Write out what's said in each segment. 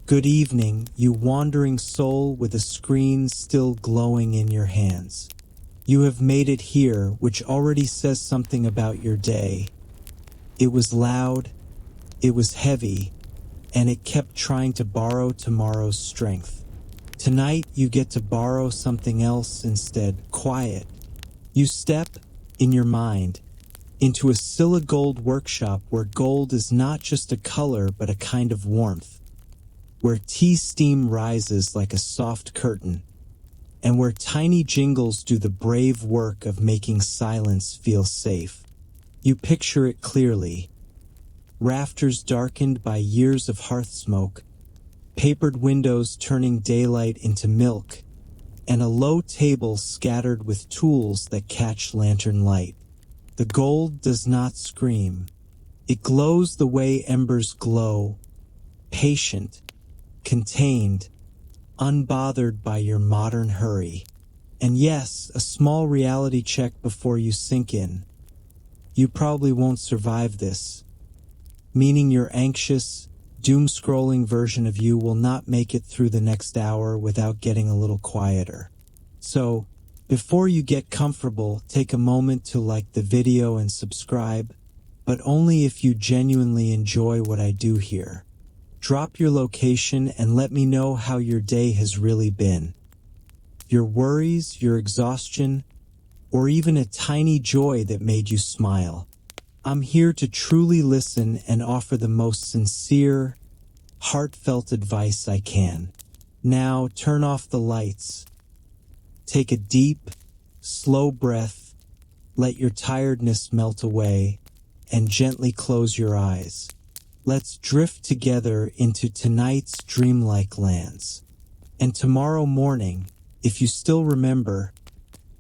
Good evening, you wandering soul with a screen still glowing in your hands. You have made it here, which already says something about your day. It was loud, it was heavy, and it kept trying to borrow tomorrow's strength. Tonight, you get to borrow something else instead, quiet. You step, in your mind, into a Silla gold workshop where gold is not just a color but a kind of warmth, where tea steam rises like a soft curtain, and where tiny jingles do the brave work of making silence feel safe. You picture it clearly. Rafters darkened by years of hearth smoke, papered windows turning daylight into milk, and a low table scattered with tools that catch lantern light. The gold does not scream. It glows the way embers glow, patient, contained, unbothered by your modern hurry. And yes, a small reality check before you sink in. You probably won't survive this, meaning your anxious, doom-scrolling version of you will not make it through the next hour without getting a little quieter. So, before you get comfortable, take a moment to like the video and subscribe, but only if you genuinely enjoy what I do here. Drop your location and let me know how your day has really been. Your worries, your exhaustion, or even a tiny joy that made you smile. I'm here to truly listen and offer the most sincere, heartfelt advice I can. Now, turn off the lights. Take a deep, slow breath, let your tiredness melt away, and gently close your eyes. Let's drift together into tonight's dreamlike lands. And tomorrow morning, if you still remember,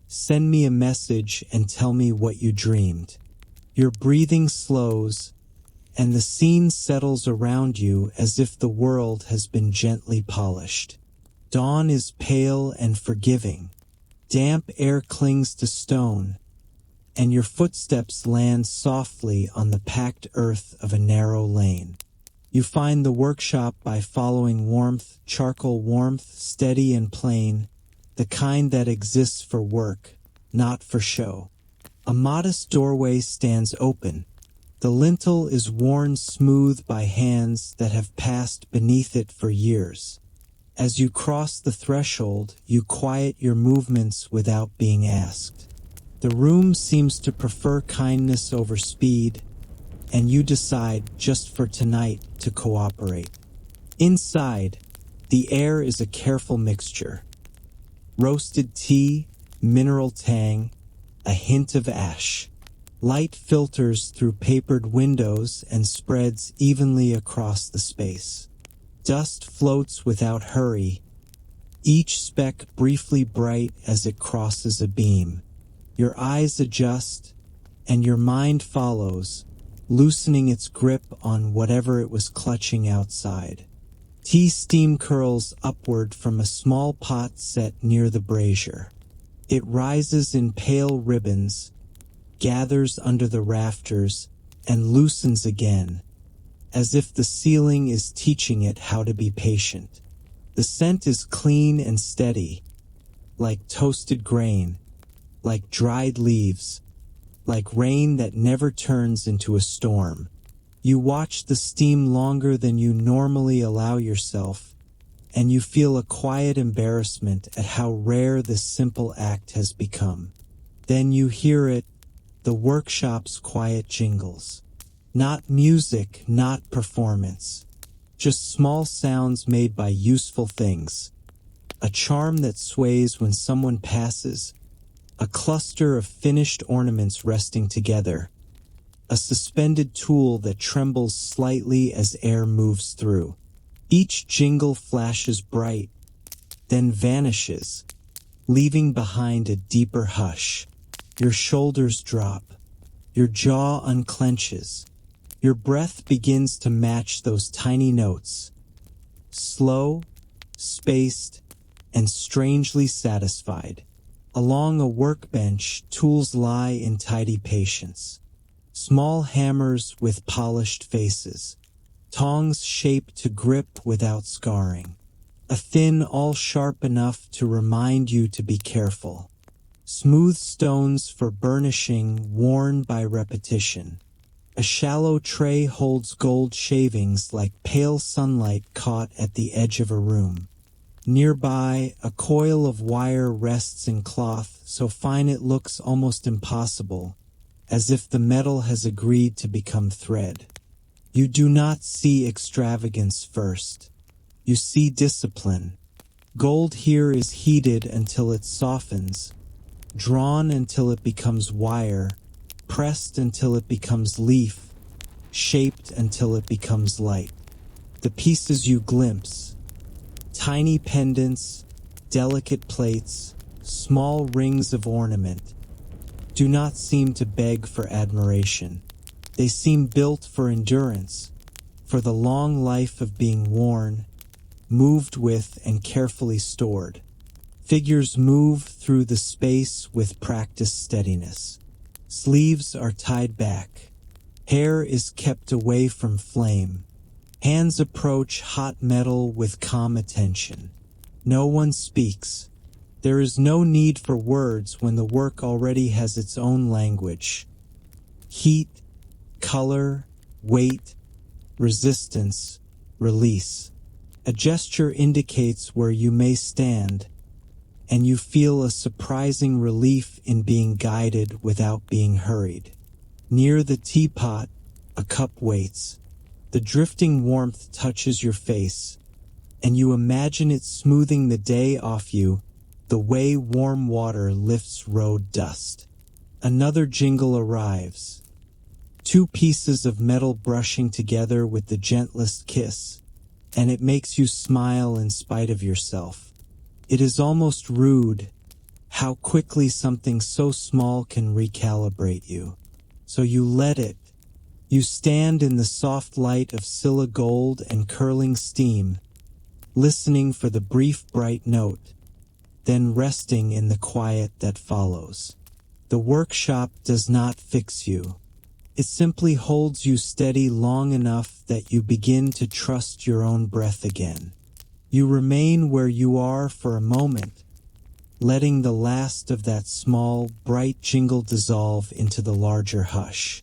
send me a message and tell me what you dreamed. Your breathing slows, and the scene settles around you as if the world has been gently polished. Dawn is pale and forgiving. Damp air clings to stone, and your footsteps land softly on the packed earth of a narrow lane. You find the workshop by following warmth, charcoal warmth, steady and plain, the kind that exists for work, not for show. A modest doorway stands open. The lintel is worn smooth by hands that have passed beneath it for years. As you cross the threshold, you quiet your movements without being asked. The room seems to prefer kindness over speed, and you decide, just for tonight, to cooperate. Inside, the air is a careful mixture. Roasted tea, mineral tang, a hint of ash. Light filters through papered windows and spreads evenly across the space. Dust floats without hurry, each speck briefly bright as it crosses a beam. Your eyes adjust, and your mind follows, loosening its grip on whatever it was clutching outside. Tea steam curls upward from a small pot set near the brazier. It rises in pale ribbons, gathers under the rafters, and loosens again, as if the ceiling is teaching it how to be patient. The scent is clean and steady, like toasted grain, like dried leaves, like rain that never turns into a storm. You watch the steam longer than you normally allow yourself, and you feel a quiet embarrassment at how rare this simple act has become. Then you hear it, the workshop's quiet jingles. Not music, not performance. Just small sounds made by useful things. A charm that sways when someone passes. A cluster of finished ornaments resting together. A suspended tool that trembles slightly as air moves through. Each jingle flashes bright, then vanishes, leaving behind a deeper hush. Your shoulders drop. Your jaw unclenches. Your breath begins to match those tiny notes. Slow, spaced, and strangely satisfied. Along a workbench, tools lie in tidy patience. Small hammers with polished faces. tongs shaped to grip without scarring, a thin all sharp enough to remind you to be careful, smooth stones for burnishing worn by repetition. A shallow tray holds gold shavings like pale sunlight caught at the edge of a room. Nearby, a coil of wire rests in cloth so fine it looks almost impossible, as if the metal has agreed to become thread. You do not see extravagance first. You see discipline. Gold here is heated until it softens, drawn until it becomes wire, pressed until it becomes leaf, shaped until it becomes light. The pieces you glimpse, tiny pendants, delicate plates, small rings of ornament, do not seem to beg for admiration. They seem built for endurance, for the long life of being worn, moved with, and carefully stored. Figures move through the space with practiced steadiness. Sleeves are tied back. Hair is kept away from flame. Hands approach hot metal with calm attention. No one speaks. There is no need for words when the work already has its own language. Heat, color, weight, resistance, release. A gesture indicates where you may stand, and you feel a surprising relief in being guided without being hurried. Near the teapot, a cup waits. The drifting warmth touches your face, and you imagine it smoothing the day off you the way warm water lifts road dust. Another jingle arrives. Two pieces of metal brushing together with the gentlest kiss, and it makes you smile in spite of yourself. It is almost rude how quickly something so small can recalibrate you. So you let it. You stand in the soft light of Silla gold and curling steam, listening for the brief bright note, then resting in the quiet that follows. The workshop does not fix you. It simply holds you steady long enough that you begin to trust your own breath again. You remain where you are for a moment, letting the last of that small, bright jingle dissolve into the larger hush.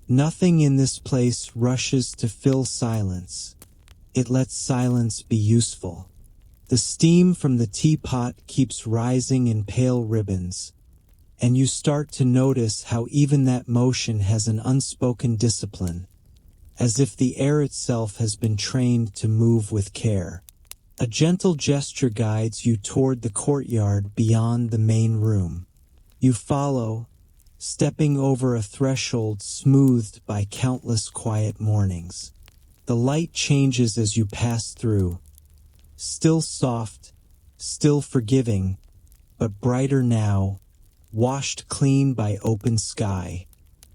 Nothing in this place rushes to fill silence. It lets silence be useful. The steam from the teapot keeps rising in pale ribbons, and you start to notice how even that motion has an unspoken discipline, as if the air itself has been trained to move with care. A gentle gesture guides you toward the courtyard beyond the main room. You follow, stepping over a threshold smoothed by countless quiet mornings. The light changes as you pass through, still soft, still forgiving, but brighter now, washed clean by open sky.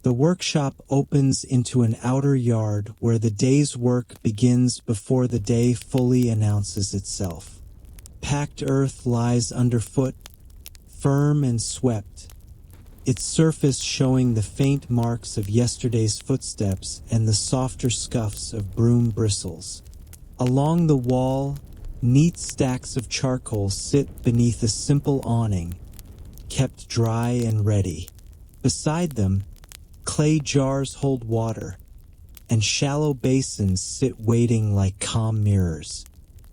The workshop opens into an outer yard where the day's work begins before the day fully announces itself. Packed earth lies underfoot, firm and swept, its surface showing the faint marks of yesterday's footsteps and the softer scuffs of broom bristles. Along the wall, neat stacks of charcoal sit beneath a simple awning, kept dry and ready. Beside them, clay jars hold water, and shallow basins sit waiting like calm mirrors.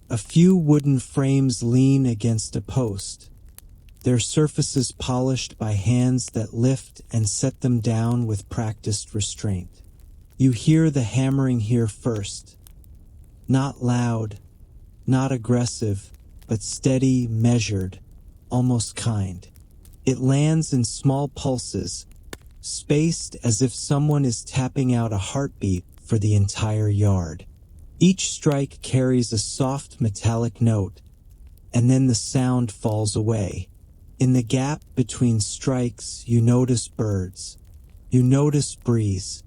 A few wooden frames lean against a post, their surfaces polished by hands that lift and set them down with practiced restraint. You hear the hammering here first. Not loud, not aggressive, but steady, measured, almost kind. It lands in small pulses, spaced as if someone is tapping out a heartbeat for the entire yard. Each strike carries a soft metallic note, and then the sound falls away. In the gap between strikes, you notice birds. You notice breeze.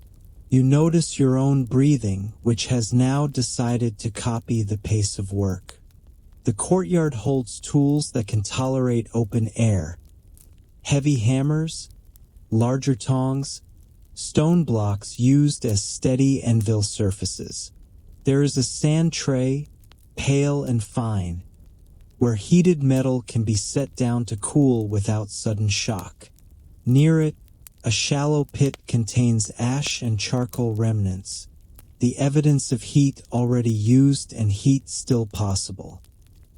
You notice your own breathing, which has now decided to copy the pace of work. The courtyard holds tools that can tolerate open air. Heavy hammers, larger tongs, stone blocks used as steady anvil surfaces. There is a sand tray, pale and fine, where heated metal can be set down to cool without sudden shock. Near it, a shallow pit contains ash and charcoal remnants, the evidence of heat already used and heat still possible.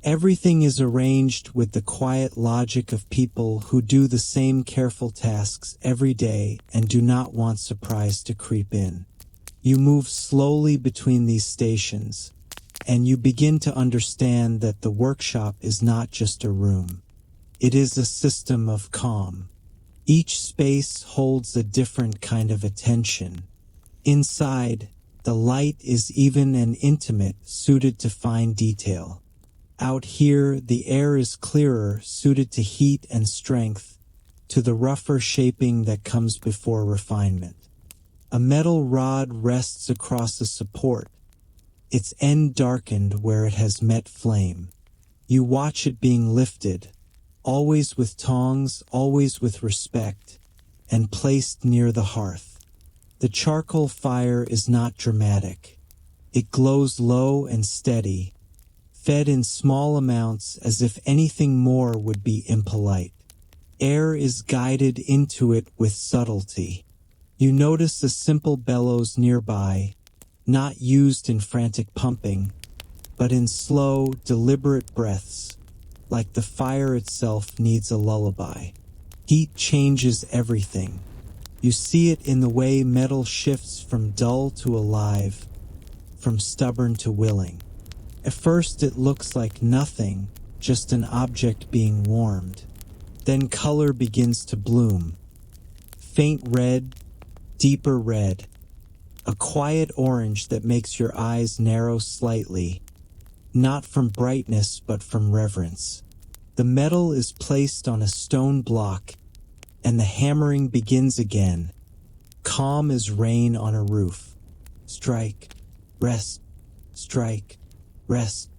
Everything is arranged with the quiet logic of people who do the same careful tasks every day and do not want surprise to creep in. You move slowly between these stations, and you begin to understand that the workshop is not just a room. It is a system of calm. Each space holds a different kind of attention. Inside, the light is even and intimate, suited to fine detail. Out here, the air is clearer, suited to heat and strength, to the rougher shaping that comes before refinement. A metal rod rests across a support, its end darkened where it has met flame. You watch it being lifted, always with tongs, always with respect, and placed near the hearth. The charcoal fire is not dramatic. It glows low and steady, fed in small amounts as if anything more would be impolite. Air is guided into it with subtlety. You notice the simple bellows nearby, not used in frantic pumping, but in slow, deliberate breaths, like the fire itself needs a lullaby. Heat changes everything. You see it in the way metal shifts from dull to alive, from stubborn to willing. At first it looks like nothing, just an object being warmed. Then color begins to bloom. Faint red, deeper red. A quiet orange that makes your eyes narrow slightly, not from brightness but from reverence. The metal is placed on a stone block, and the hammering begins again, calm as rain on a roof. Strike, rest, strike, rest.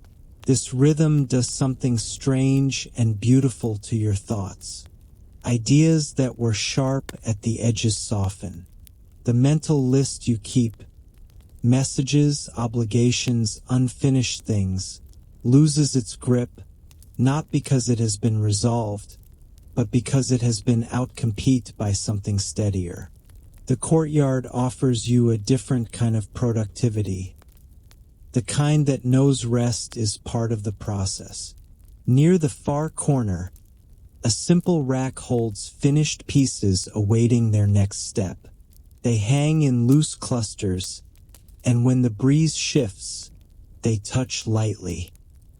This rhythm does something strange and beautiful to your thoughts. Ideas that were sharp at the edges soften. The mental list you keep, messages, obligations, unfinished things, loses its grip, not because it has been resolved, but because it has been outcompeted by something steadier. The courtyard offers you a different kind of productivity, the kind that knows rest is part of the process. Near the far corner, a simple rack holds finished pieces awaiting their next step. They hang in loose clusters, and when the breeze shifts, they touch lightly.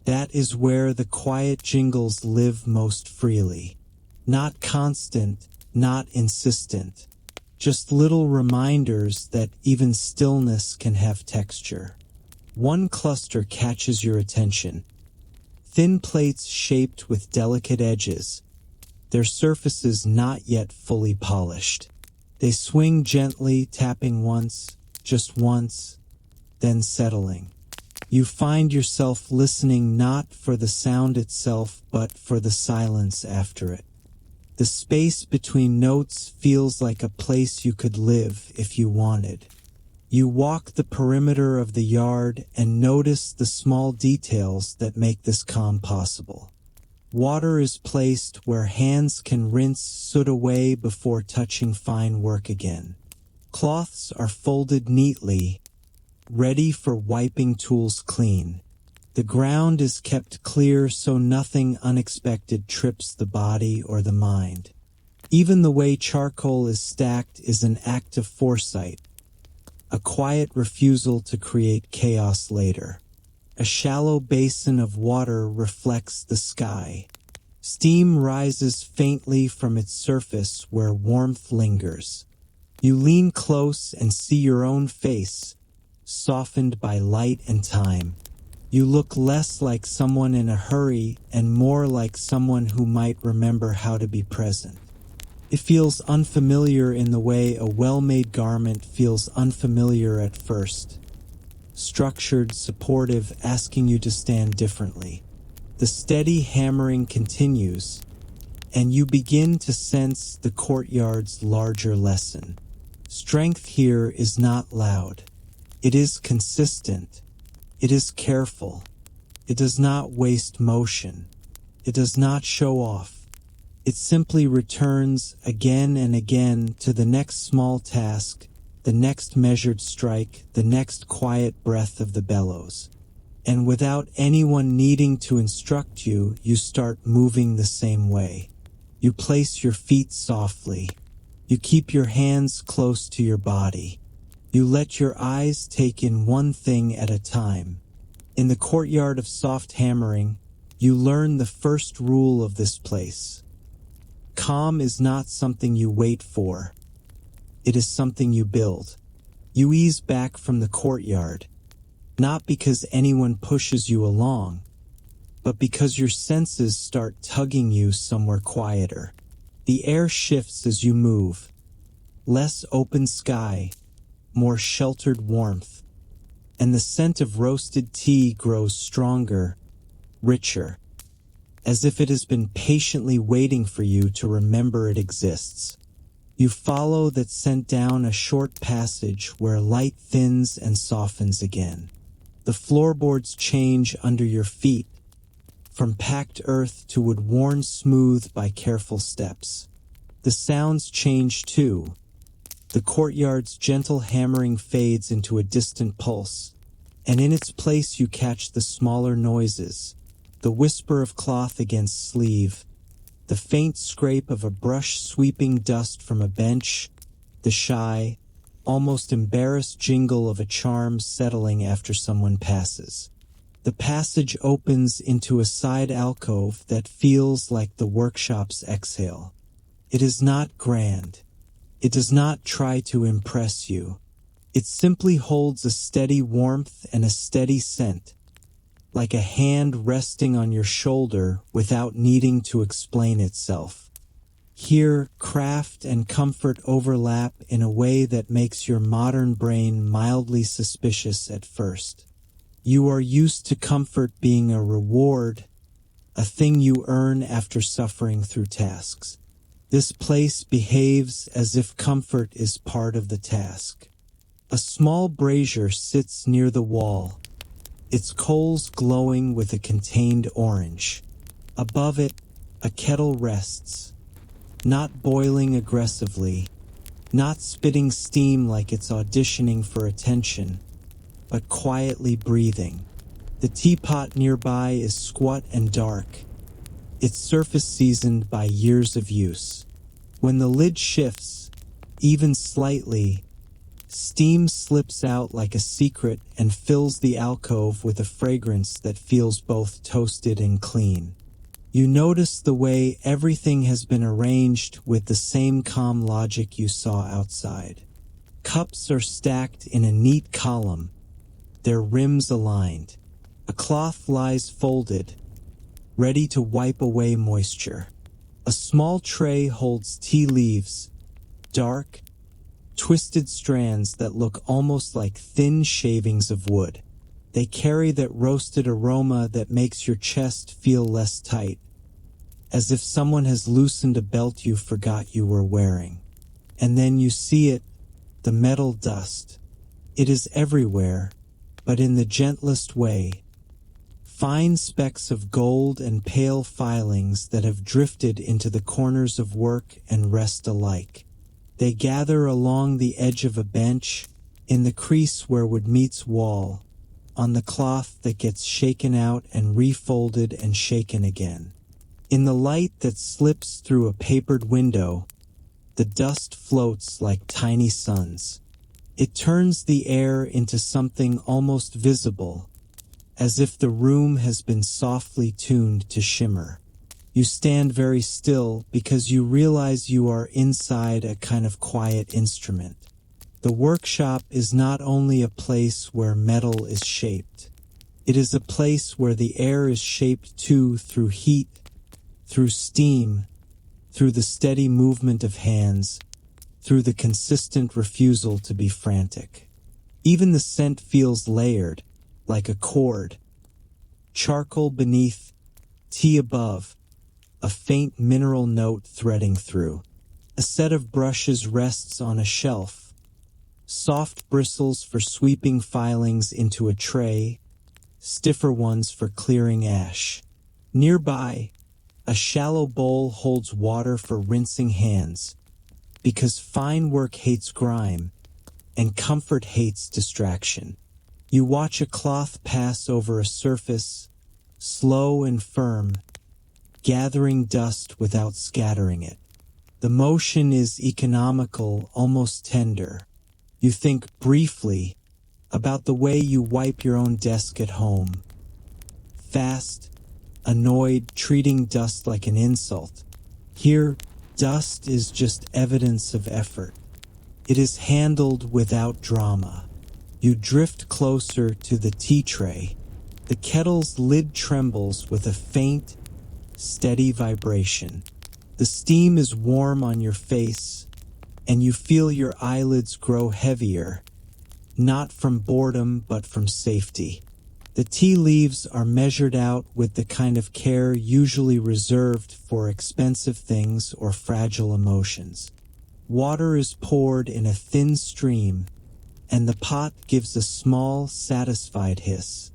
That is where the quiet jingles live most freely. Not constant, not insistent, just little reminders that even stillness can have texture. One cluster catches your attention. Thin plates shaped with delicate edges, their surfaces not yet fully polished. They swing gently, tapping once, just once, then settling. You find yourself listening not for the sound itself, but for the silence after it. The space between notes feels like a place you could live if you wanted. You walk the perimeter of the yard and notice the small details that make this calm possible. Water is placed where hands can rinse soot away before touching fine work again. Cloths are folded neatly, ready for wiping tools clean. The ground is kept clear so nothing unexpected trips the body or the mind. Even the way charcoal is stacked is an act of foresight, a quiet refusal to create chaos later. A shallow basin of water reflects the sky. Steam rises faintly from its surface where warmth lingers. You lean close and see your own face, softened by light and time. You look less like someone in a hurry and more like someone who might remember how to be present. It feels unfamiliar in the way a well-made garment feels unfamiliar at first. Structured, supportive, asking you to stand differently. The steady hammering continues, and you begin to sense the courtyard's larger lesson. Strength here is not loud. It is consistent, It is careful. It does not waste motion. It does not show off. It simply returns again and again to the next small task, the next measured strike, the next quiet breath of the bellows. And without anyone needing to instruct you, you start moving the same way. You place your feet softly. You keep your hands close to your body. You let your eyes take in one thing at a time. In the courtyard of soft hammering, you learn the first rule of this place. Calm is not something you wait for. It is something you build. You ease back from the courtyard, not because anyone pushes you along, but because your senses start tugging you somewhere quieter. The air shifts as you move. Less open sky, more sheltered warmth. And the scent of roasted tea grows stronger, richer, as if it has been patiently waiting for you to remember it exists. You follow that scent down a short passage where light thins and softens again. The floorboards change under your feet, from packed earth to wood worn smooth by careful steps. The sounds change too. The courtyard's gentle hammering fades into a distant pulse, and in its place you catch the smaller noises, the whisper of cloth against sleeve, the faint scrape of a brush sweeping dust from a bench, the shy, almost embarrassed jingle of a charm settling after someone passes. The passage opens into a side alcove that feels like the workshop's exhale. It is not grand. It does not try to impress you. It simply holds a steady warmth and a steady scent, like a hand resting on your shoulder without needing to explain itself. Here, craft and comfort overlap in a way that makes your modern brain mildly suspicious at first. You are used to comfort being a reward, a thing you earn after suffering through tasks. This place behaves as if comfort is part of the task. A small brazier sits near the wall, its coals glowing with a contained orange. Above it, a kettle rests, not boiling aggressively, not spitting steam like it's auditioning for attention, but quietly breathing. The teapot nearby is squat and dark, its surface seasoned by years of use. When the lid shifts, even slightly, steam slips out like a secret and fills the alcove with a fragrance that feels both toasted and clean. You notice the way everything has been arranged with the same calm logic you saw outside. Cups are stacked in a neat column, their rims aligned. A cloth lies folded, ready to wipe away moisture. A small tray holds tea leaves, dark, twisted strands that look almost like thin shavings of wood. They carry that roasted aroma that makes your chest feel less tight, as if someone has loosened a belt you forgot you were wearing. And then you see it, the metal dust. It is everywhere, but in the gentlest way. Fine specks of gold and pale filings that have drifted into the corners of work and rest alike. They gather along the edge of a bench, in the crease where wood meets wall, on the cloth that gets shaken out and refolded and shaken again. In the light that slips through a papered window, the dust floats like tiny suns. It turns the air into something almost visible, as if the room has been softly tuned to shimmer. You stand very still because you realize you are inside a kind of quiet instrument. The workshop is not only a place where metal is shaped. It is a place where the air is shaped too, through heat, through steam, through the steady movement of hands, through the consistent refusal to be frantic. Even the scent feels layered, like a cord. Charcoal beneath, tea above, a faint mineral note threading through. A set of brushes rests on a shelf, soft bristles for sweeping filings into a tray, stiffer ones for clearing ash. Nearby, a shallow bowl holds water for rinsing hands, because fine work hates grime, and comfort hates distraction. You watch a cloth pass over a surface, slow and firm, gathering dust without scattering it. The motion is economical, almost tender. You think briefly about the way you wipe your own desk at home. Fast, annoyed, treating dust like an insult. Here, dust is just evidence of effort. It is handled without drama. You drift closer to the tea tray. The kettle's lid trembles with a faint, steady vibration. The steam is warm on your face, and you feel your eyelids grow heavier, not from boredom but from safety. The tea leaves are measured out with the kind of care usually reserved for expensive things or fragile emotions. Water is poured in a thin stream, and the pot gives a small, satisfied hiss,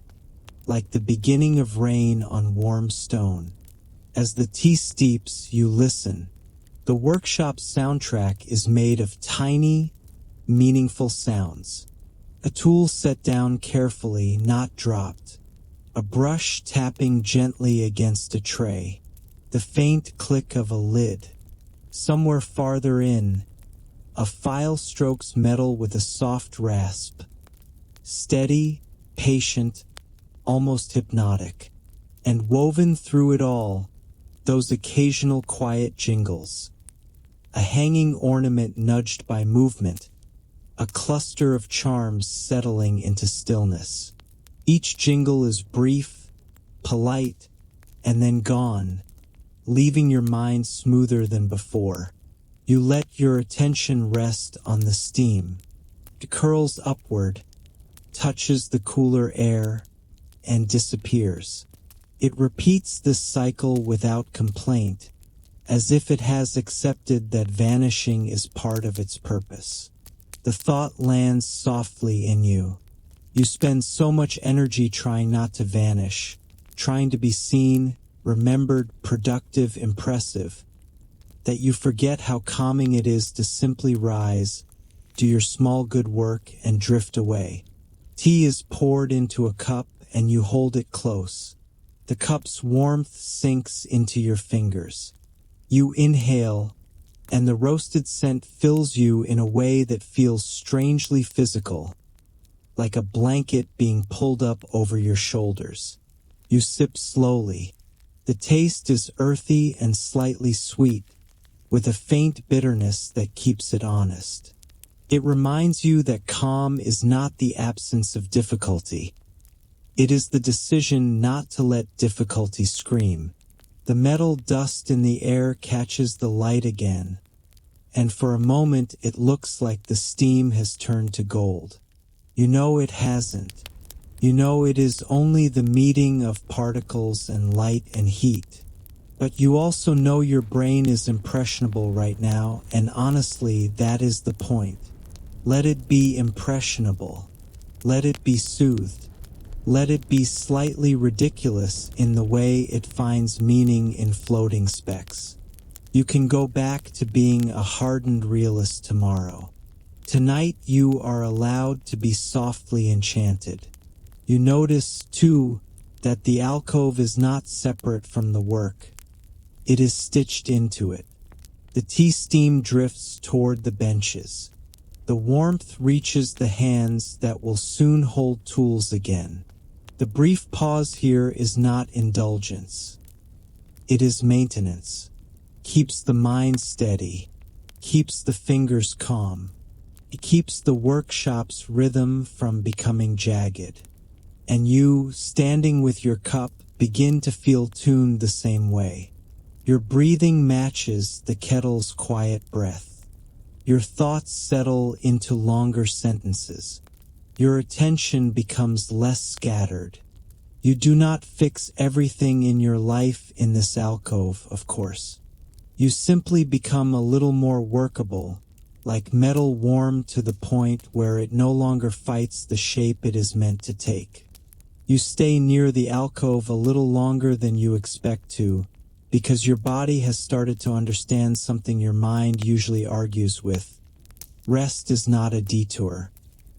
like the beginning of rain on warm stone. As the tea steeps, you listen. The workshop's soundtrack is made of tiny, meaningful sounds. A tool set down carefully, not dropped. A brush tapping gently against a tray. The faint click of a lid. Somewhere farther in, a file strokes metal with a soft rasp. Steady, patient, almost hypnotic. And woven through it all, those occasional quiet jingles. A hanging ornament nudged by movement. A cluster of charms settling into stillness. Each jingle is brief, polite, and then gone, leaving your mind smoother than before. You let your attention rest on the steam. It curls upward, touches the cooler air, and disappears. It repeats this cycle without complaint, as if it has accepted that vanishing is part of its purpose. The thought lands softly in you. You spend so much energy trying not to vanish, trying to be seen, remembered, productive, impressive, that you forget how calming it is to simply rise, do your small good work, and drift away. Tea is poured into a cup, and you hold it close. The cup's warmth sinks into your fingers. You inhale, and the roasted scent fills you in a way that feels strangely physical, like a blanket being pulled up over your shoulders. You sip slowly. The taste is earthy and slightly sweet, with a faint bitterness that keeps it honest. It reminds you that calm is not the absence of difficulty. It is the decision not to let difficulty scream. The metal dust in the air catches the light again, and for a moment it looks like the steam has turned to gold. You know it hasn't. You know it is only the meeting of particles and light and heat. But you also know your brain is impressionable right now, and honestly, that is the point. Let it be impressionable. Let it be soothed. Let it be slightly ridiculous in the way it finds meaning in floating specks. You can go back to being a hardened realist tomorrow. Tonight you are allowed to be softly enchanted. You notice, too, that the alcove is not separate from the work. It is stitched into it. The tea steam drifts toward the benches. The warmth reaches the hands that will soon hold tools again. The brief pause here is not indulgence. It is maintenance. Keeps the mind steady. Keeps the fingers calm. It keeps the workshop's rhythm from becoming jagged. And you, standing with your cup, begin to feel tuned the same way. Your breathing matches the kettle's quiet breath. Your thoughts settle into longer sentences. Your attention becomes less scattered. You do not fix everything in your life in this alcove, of course. You simply become a little more workable, like metal warmed to the point where it no longer fights the shape it is meant to take. You stay near the alcove a little longer than you expect to, because your body has started to understand something your mind usually argues with. Rest is not a detour.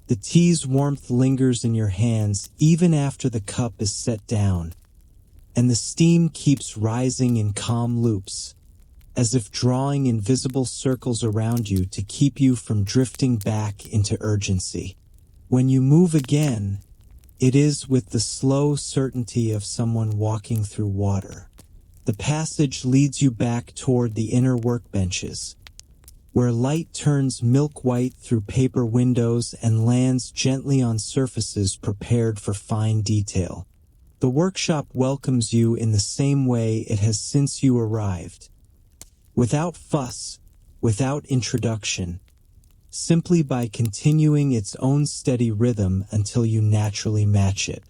The tea's warmth lingers in your hands even after the cup is set down, and the steam keeps rising in calm loops, as if drawing invisible circles around you to keep you from drifting back into urgency. When you move again, it is with the slow certainty of someone walking through water. The passage leads you back toward the inner workbenches, where light turns milk white through paper windows and lands gently on surfaces prepared for fine detail. The workshop welcomes you in the same way it has since you arrived. Without fuss, without introduction, simply by continuing its own steady rhythm until you naturally match it.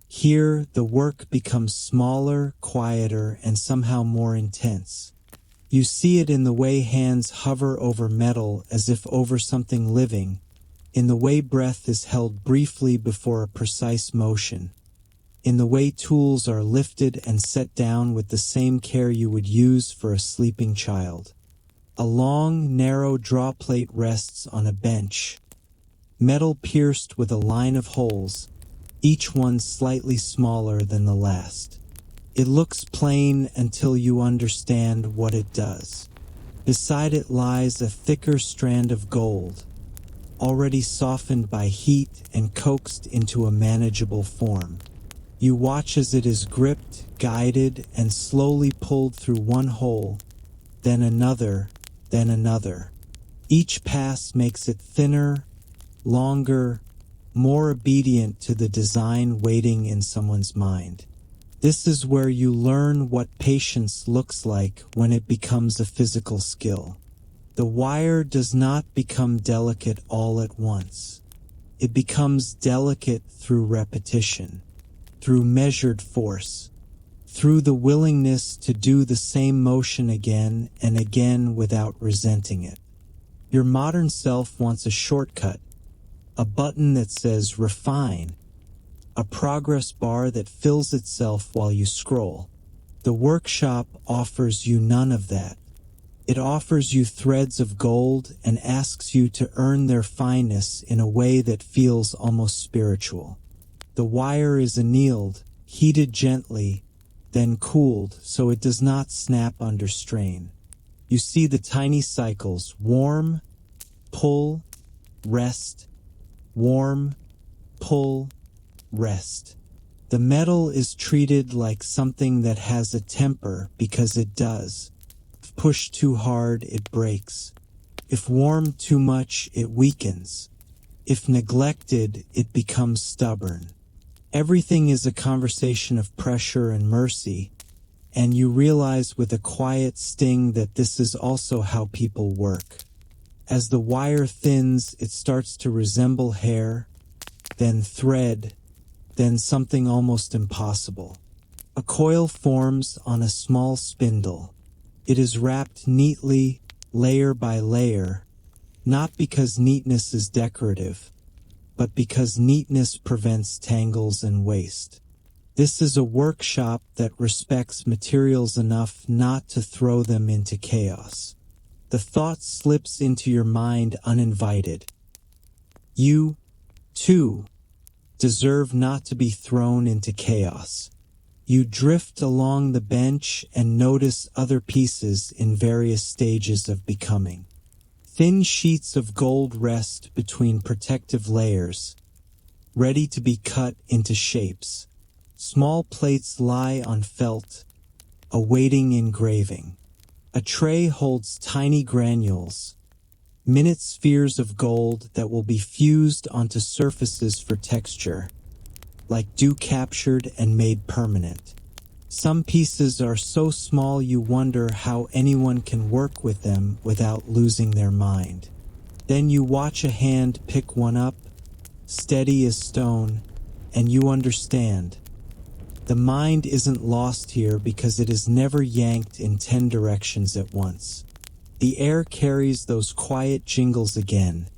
Here, the work becomes smaller, quieter, and somehow more intense. You see it in the way hands hover over metal as if over something living, in the way breath is held briefly before a precise motion, in the way tools are lifted and set down with the same care you would use for a sleeping child. A long, narrow draw plate rests on a bench, metal pierced with a line of holes, each one slightly smaller than the last. It looks plain until you understand what it does. Beside it lies a thicker strand of gold, already softened by heat and coaxed into a manageable form. You watch as it is gripped, guided, and slowly pulled through one hole, then another, then another. Each pass makes it thinner, longer, more obedient to the design waiting in someone's mind. This is where you learn what patience looks like when it becomes a physical skill. The wire does not become delicate all at once. It becomes delicate through repetition, through measured force, through the willingness to do the same motion again and again without resenting it. Your modern self wants a shortcut, a button that says refine, a progress bar that fills itself while you scroll. The workshop offers you none of that. It offers you threads of gold and asks you to earn their fineness in a way that feels almost spiritual. The wire is annealed, heated gently, then cooled so it does not snap under strain. You see the tiny cycles: warm, pull, rest, warm, pull, rest. The metal is treated like something that has a temper because it does. If pushed too hard, it breaks. If warmed too much, it weakens. If neglected, it becomes stubborn. Everything is a conversation of pressure and mercy, and you realize with a quiet sting that this is also how people work. As the wire thins, it starts to resemble hair, then thread, then something almost impossible. A coil forms on a small spindle. It is wrapped neatly, layer by layer, not because neatness is decorative, but because neatness prevents tangles and waste. This is a workshop that respects materials enough not to throw them into chaos. The thought slips into your mind uninvited. You, too, deserve not to be thrown into chaos. You drift along the bench and notice other pieces in various stages of becoming. Thin sheets of gold rest between protective layers, ready to be cut into shapes. Small plates lie on felt, awaiting engraving. A tray holds tiny granules, minute spheres of gold that will be fused onto surfaces for texture, like dew captured and made permanent. Some pieces are so small you wonder how anyone can work with them without losing their mind. Then you watch a hand pick one up, steady as stone, and you understand. The mind isn't lost here because it is never yanked in 10 directions at once. The air carries those quiet jingles again,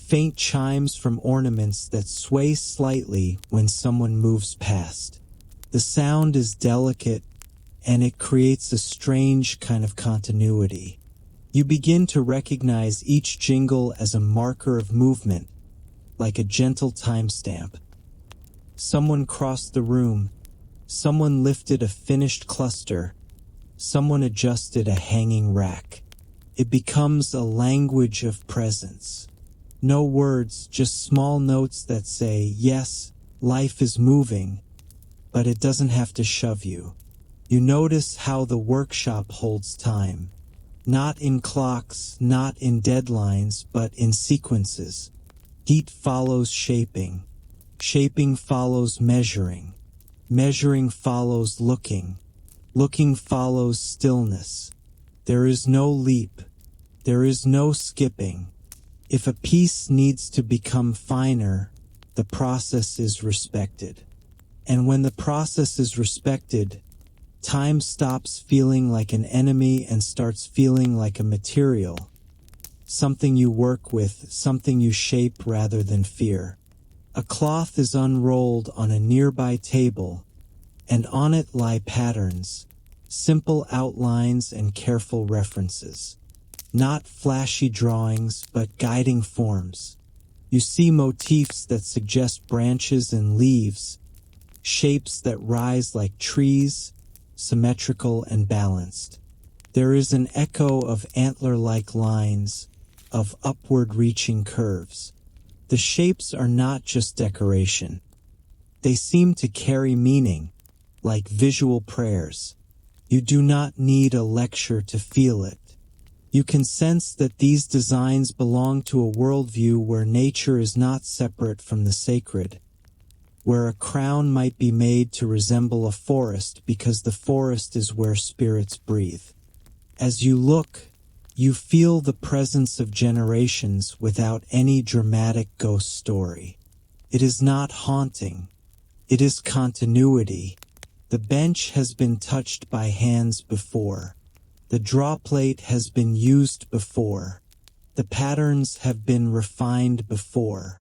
faint chimes from ornaments that sway slightly when someone moves past. The sound is delicate, and it creates a strange kind of continuity. You begin to recognize each jingle as a marker of movement, like a gentle timestamp. Someone crossed the room, someone lifted a finished cluster, someone adjusted a hanging rack. It becomes a language of presence. No words, just small notes that say, yes, life is moving, but it doesn't have to shove you. You notice how the workshop holds time. Not in clocks, not in deadlines, but in sequences. Heat follows shaping. Shaping follows measuring. Measuring follows looking. Looking follows stillness. There is no leap. There is no skipping. If a piece needs to become finer, the process is respected. And when the process is respected, time stops feeling like an enemy and starts feeling like a material. Something you work with, something you shape rather than fear. A cloth is unrolled on a nearby table, and on it lie patterns, simple outlines and careful references. Not flashy drawings, but guiding forms. You see motifs that suggest branches and leaves, shapes that rise like trees, symmetrical and balanced. There is an echo of antler-like lines, of upward-reaching curves. The shapes are not just decoration. They seem to carry meaning, like visual prayers. You do not need a lecture to feel it. You can sense that these designs belong to a worldview where nature is not separate from the sacred, where a crown might be made to resemble a forest because the forest is where spirits breathe. As you look, you feel the presence of generations without any dramatic ghost story. It is not haunting. It is continuity. The bench has been touched by hands before. The draw plate has been used before. The patterns have been refined before.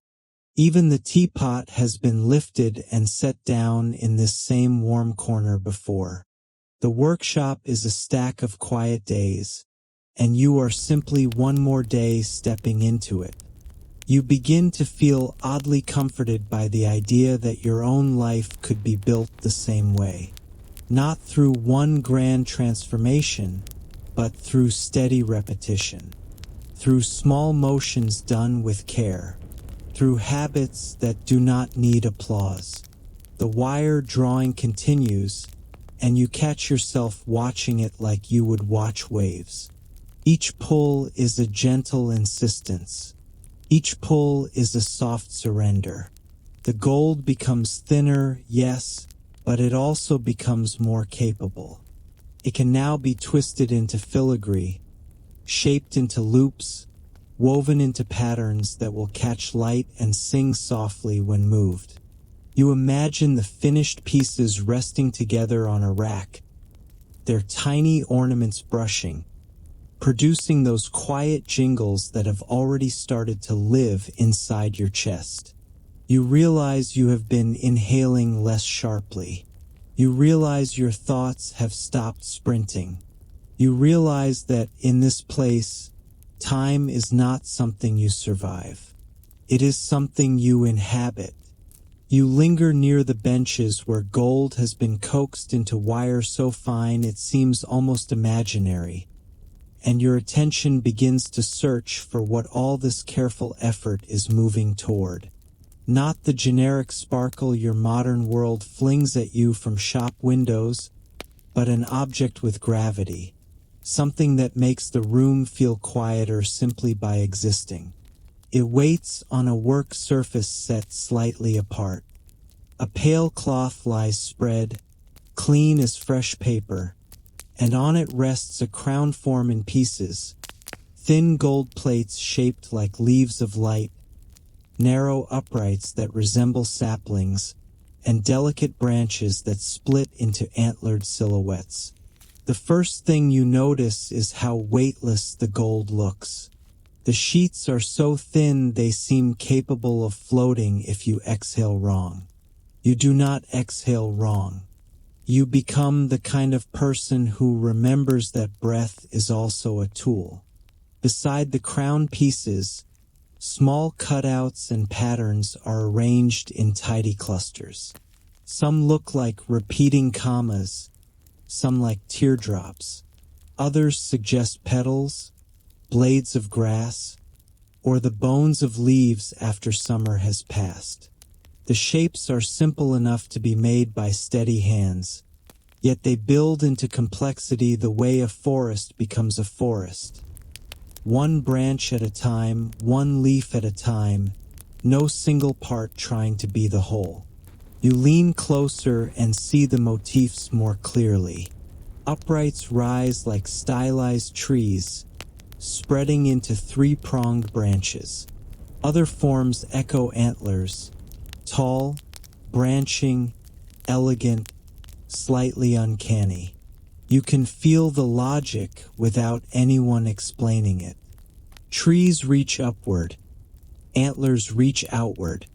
Even the teapot has been lifted and set down in this same warm corner before. The workshop is a stack of quiet days, and you are simply one more day stepping into it. You begin to feel oddly comforted by the idea that your own life could be built the same way. Not through one grand transformation, but through steady repetition. Through small motions done with care. Through habits that do not need applause. The wire drawing continues, and you catch yourself watching it like you would watch waves. Each pull is a gentle insistence. Each pull is a soft surrender. The gold becomes thinner, yes, but it also becomes more capable. It can now be twisted into filigree, shaped into loops, woven into patterns that will catch light and sing softly when moved. You imagine the finished pieces resting together on a rack, their tiny ornaments brushing, producing those quiet jingles that have already started to live inside your chest. You realize you have been inhaling less sharply. You realize your thoughts have stopped sprinting. You realize that in this place, time is not something you survive. It is something you inhabit. You linger near the benches where gold has been coaxed into wire so fine it seems almost imaginary, and your attention begins to search for what all this careful effort is moving toward. Not the generic sparkle your modern world flings at you from shop windows, but an object with gravity, something that makes the room feel quieter simply by existing. It waits on a work surface set slightly apart. A pale cloth lies spread, clean as fresh paper, and on it rests a crown form in pieces, thin gold plates shaped like leaves of light, narrow uprights that resemble saplings, and delicate branches that split into antlered silhouettes. The first thing you notice is how weightless the gold looks. The sheets are so thin they seem capable of floating if you exhale wrong. You do not exhale wrong. You become the kind of person who remembers that breath is also a tool. Beside the crown pieces, small cutouts and patterns are arranged in tidy clusters. Some look like repeating commas, some like teardrops. Others suggest petals, blades of grass, or the bones of leaves after summer has passed. The shapes are simple enough to be made by steady hands, yet they build into complexity the way a forest becomes a forest. One branch at a time, one leaf at a time, no single part trying to be the whole. You lean closer and see the motifs more clearly. Uprights rise like stylized trees, spreading into three-pronged branches. Other forms echo antlers, tall, branching, elegant, slightly uncanny. You can feel the logic without anyone explaining it. Trees reach upward, antlers reach outward.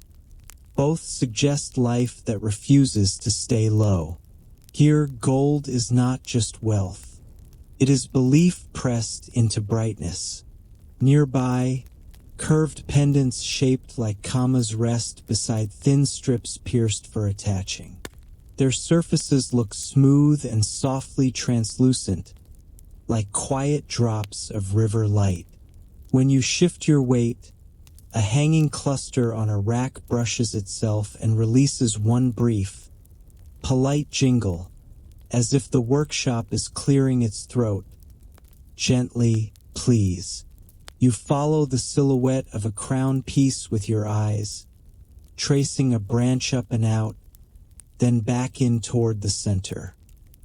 Both suggest life that refuses to stay low. Here, gold is not just wealth. It is belief pressed into brightness. Nearby, curved pendants shaped like commas rest beside thin strips pierced for attaching. Their surfaces look smooth and softly translucent, like quiet drops of river light. When you shift your weight, a hanging cluster on a rack brushes itself and releases one brief, polite jingle, as if the workshop is clearing its throat. Gently, please. You follow the silhouette of a crown piece with your eyes, tracing a branch up and out, then back in toward the center.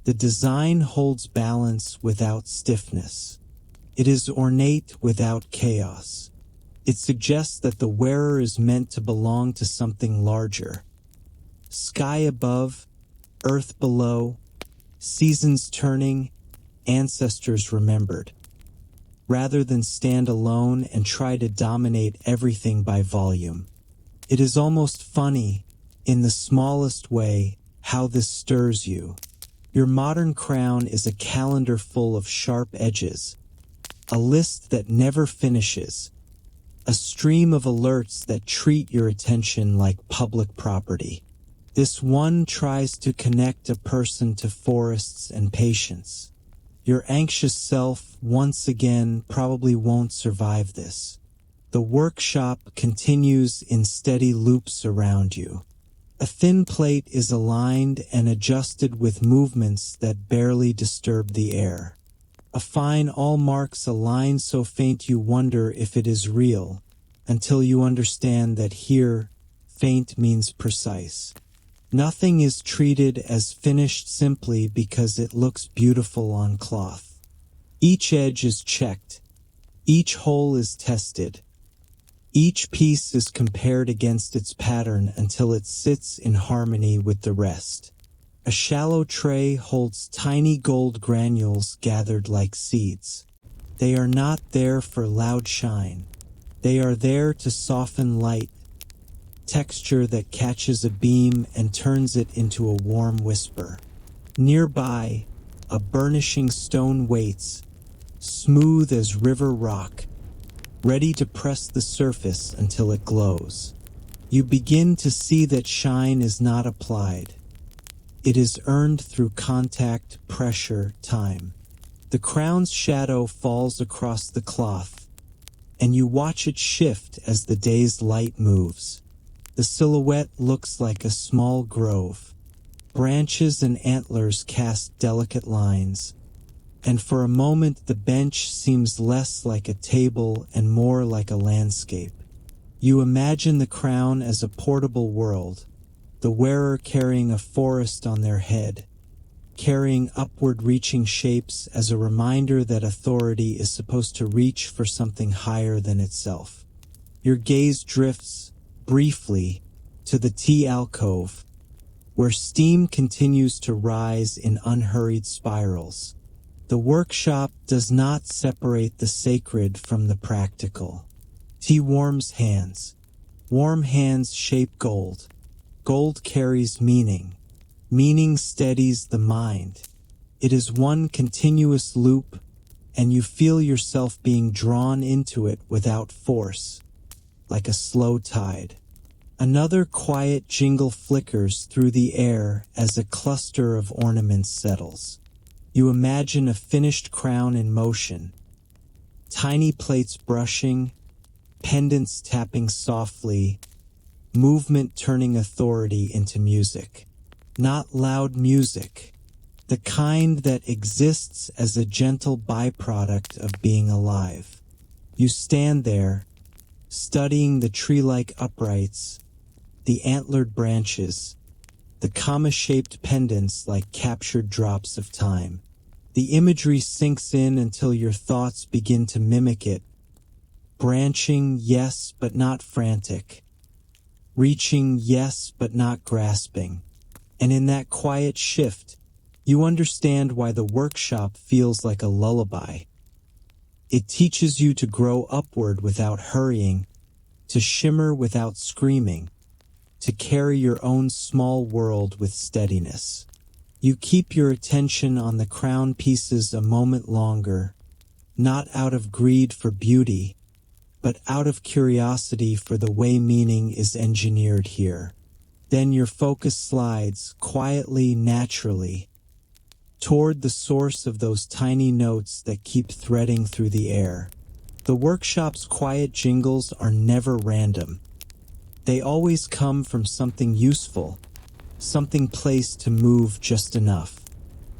The design holds balance without stiffness. It is ornate without chaos. It suggests that the wearer is meant to belong to something larger. Sky above, earth below, seasons turning, ancestors remembered. Rather than stand alone and try to dominate everything by volume. It is almost funny, in the smallest way, how this stirs you. Your modern crown is a calendar full of sharp edges, a list that never finishes, a stream of alerts that treat your attention like public property. This one tries to connect a person to forests and patience. Your anxious self, once again, probably won't survive this. The workshop continues in steady loops around you. A thin plate is aligned and adjusted with movements that barely disturb the air. A fine all marks a line so faint you wonder if it is real, until you understand that here, faint means precise. Nothing is treated as finished simply because it looks beautiful on cloth. Each edge is checked. Each hole is tested. Each piece is compared against its pattern until it sits in harmony with the rest. A shallow tray holds tiny gold granules gathered like seeds. They are not there for loud shine. They are there to soften light, texture that catches a beam and turns it into a warm whisper. Nearby, a burnishing stone waits, smooth as river rock, ready to press the surface until it glows. You begin to see that shine is not applied. It is earned through contact, pressure, time. The crown's shadow falls across the cloth, and you watch it shift as the day's light moves. The silhouette looks like a small grove. Branches and antlers cast delicate lines, and for a moment the bench seems less like a table and more like a landscape. You imagine the crown as a portable world, the wearer carrying a forest on their head, carrying upward-reaching shapes as a reminder that authority is supposed to reach for something higher than itself. Your gaze drifts, briefly, to the tea alcove, where steam continues to rise in unhurried spirals. The workshop does not separate the sacred from the practical. Tea warms hands. Warm hands shape gold. Gold carries meaning. Meaning steadies the mind. It is one continuous loop, and you feel yourself being drawn into it without force, like a slow tide. Another quiet jingle flickers through the air as a cluster of ornaments settles. You imagine a finished crown in motion, tiny plates brushing, pendants tapping softly, movement turning authority into music. Not loud music, the kind that exists as a gentle byproduct of being alive. You stand there, studying the tree-like uprights, the antlered branches, the comma-shaped pendants like captured drops of time. The imagery sinks in until your thoughts begin to mimic it. Branching, yes, but not frantic. Reaching, yes, but not grasping. And in that quiet shift, you understand why the workshop feels like a lullaby. It teaches you to grow upward without hurrying, to shimmer without screaming, to carry your own small world with steadiness. You keep your attention on the crown pieces a moment longer, not out of greed for beauty, but out of curiosity for the way meaning is engineered here. Then your focus slides, quietly, naturally, toward the source of those tiny notes that keep threading through the air. The workshop's quiet jingles are never random. They always come from something useful, something placed to move just enough.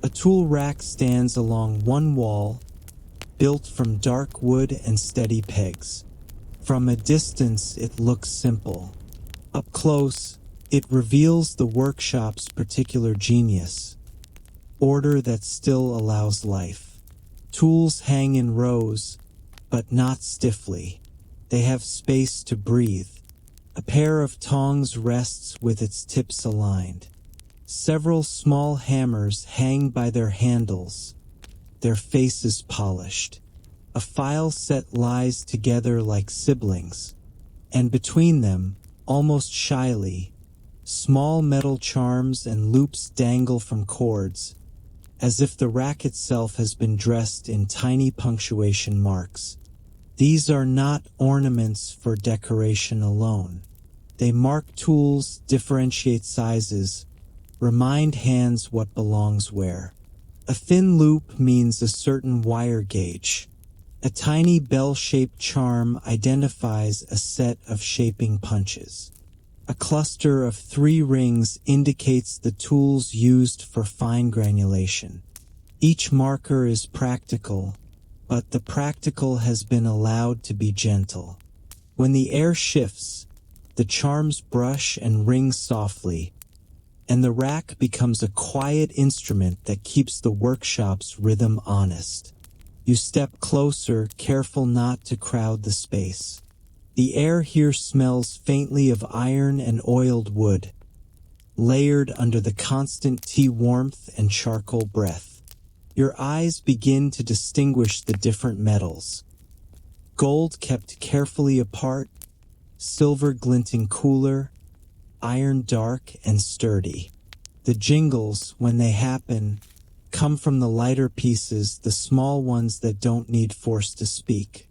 A tool rack stands along one wall, built from dark wood and steady pegs. From a distance, it looks simple. Up close, it reveals the workshop's particular genius. Order that still allows life. Tools hang in rows, but not stiffly. They have space to breathe. A pair of tongs rests with its tips aligned. Several small hammers hang by their handles, their faces polished. A file set lies together like siblings, and between them, almost shyly, small metal charms and loops dangle from cords, as if the rack itself has been dressed in tiny punctuation marks. These are not ornaments for decoration alone. They mark tools, differentiate sizes, remind hands what belongs where. A thin loop means a certain wire gauge. A tiny bell-shaped charm identifies a set of shaping punches. A cluster of 3 rings indicates the tools used for fine granulation. Each marker is practical, but the practical has been allowed to be gentle. When the air shifts, the charms brush and ring softly, and the rack becomes a quiet instrument that keeps the workshop's rhythm honest. You step closer, careful not to crowd the space. The air here smells faintly of iron and oiled wood, layered under the constant tea warmth and charcoal breath. Your eyes begin to distinguish the different metals. Gold kept carefully apart, silver glinting cooler, iron dark and sturdy. The jingles, when they happen, come from the lighter pieces, the small ones that don't need force to speak.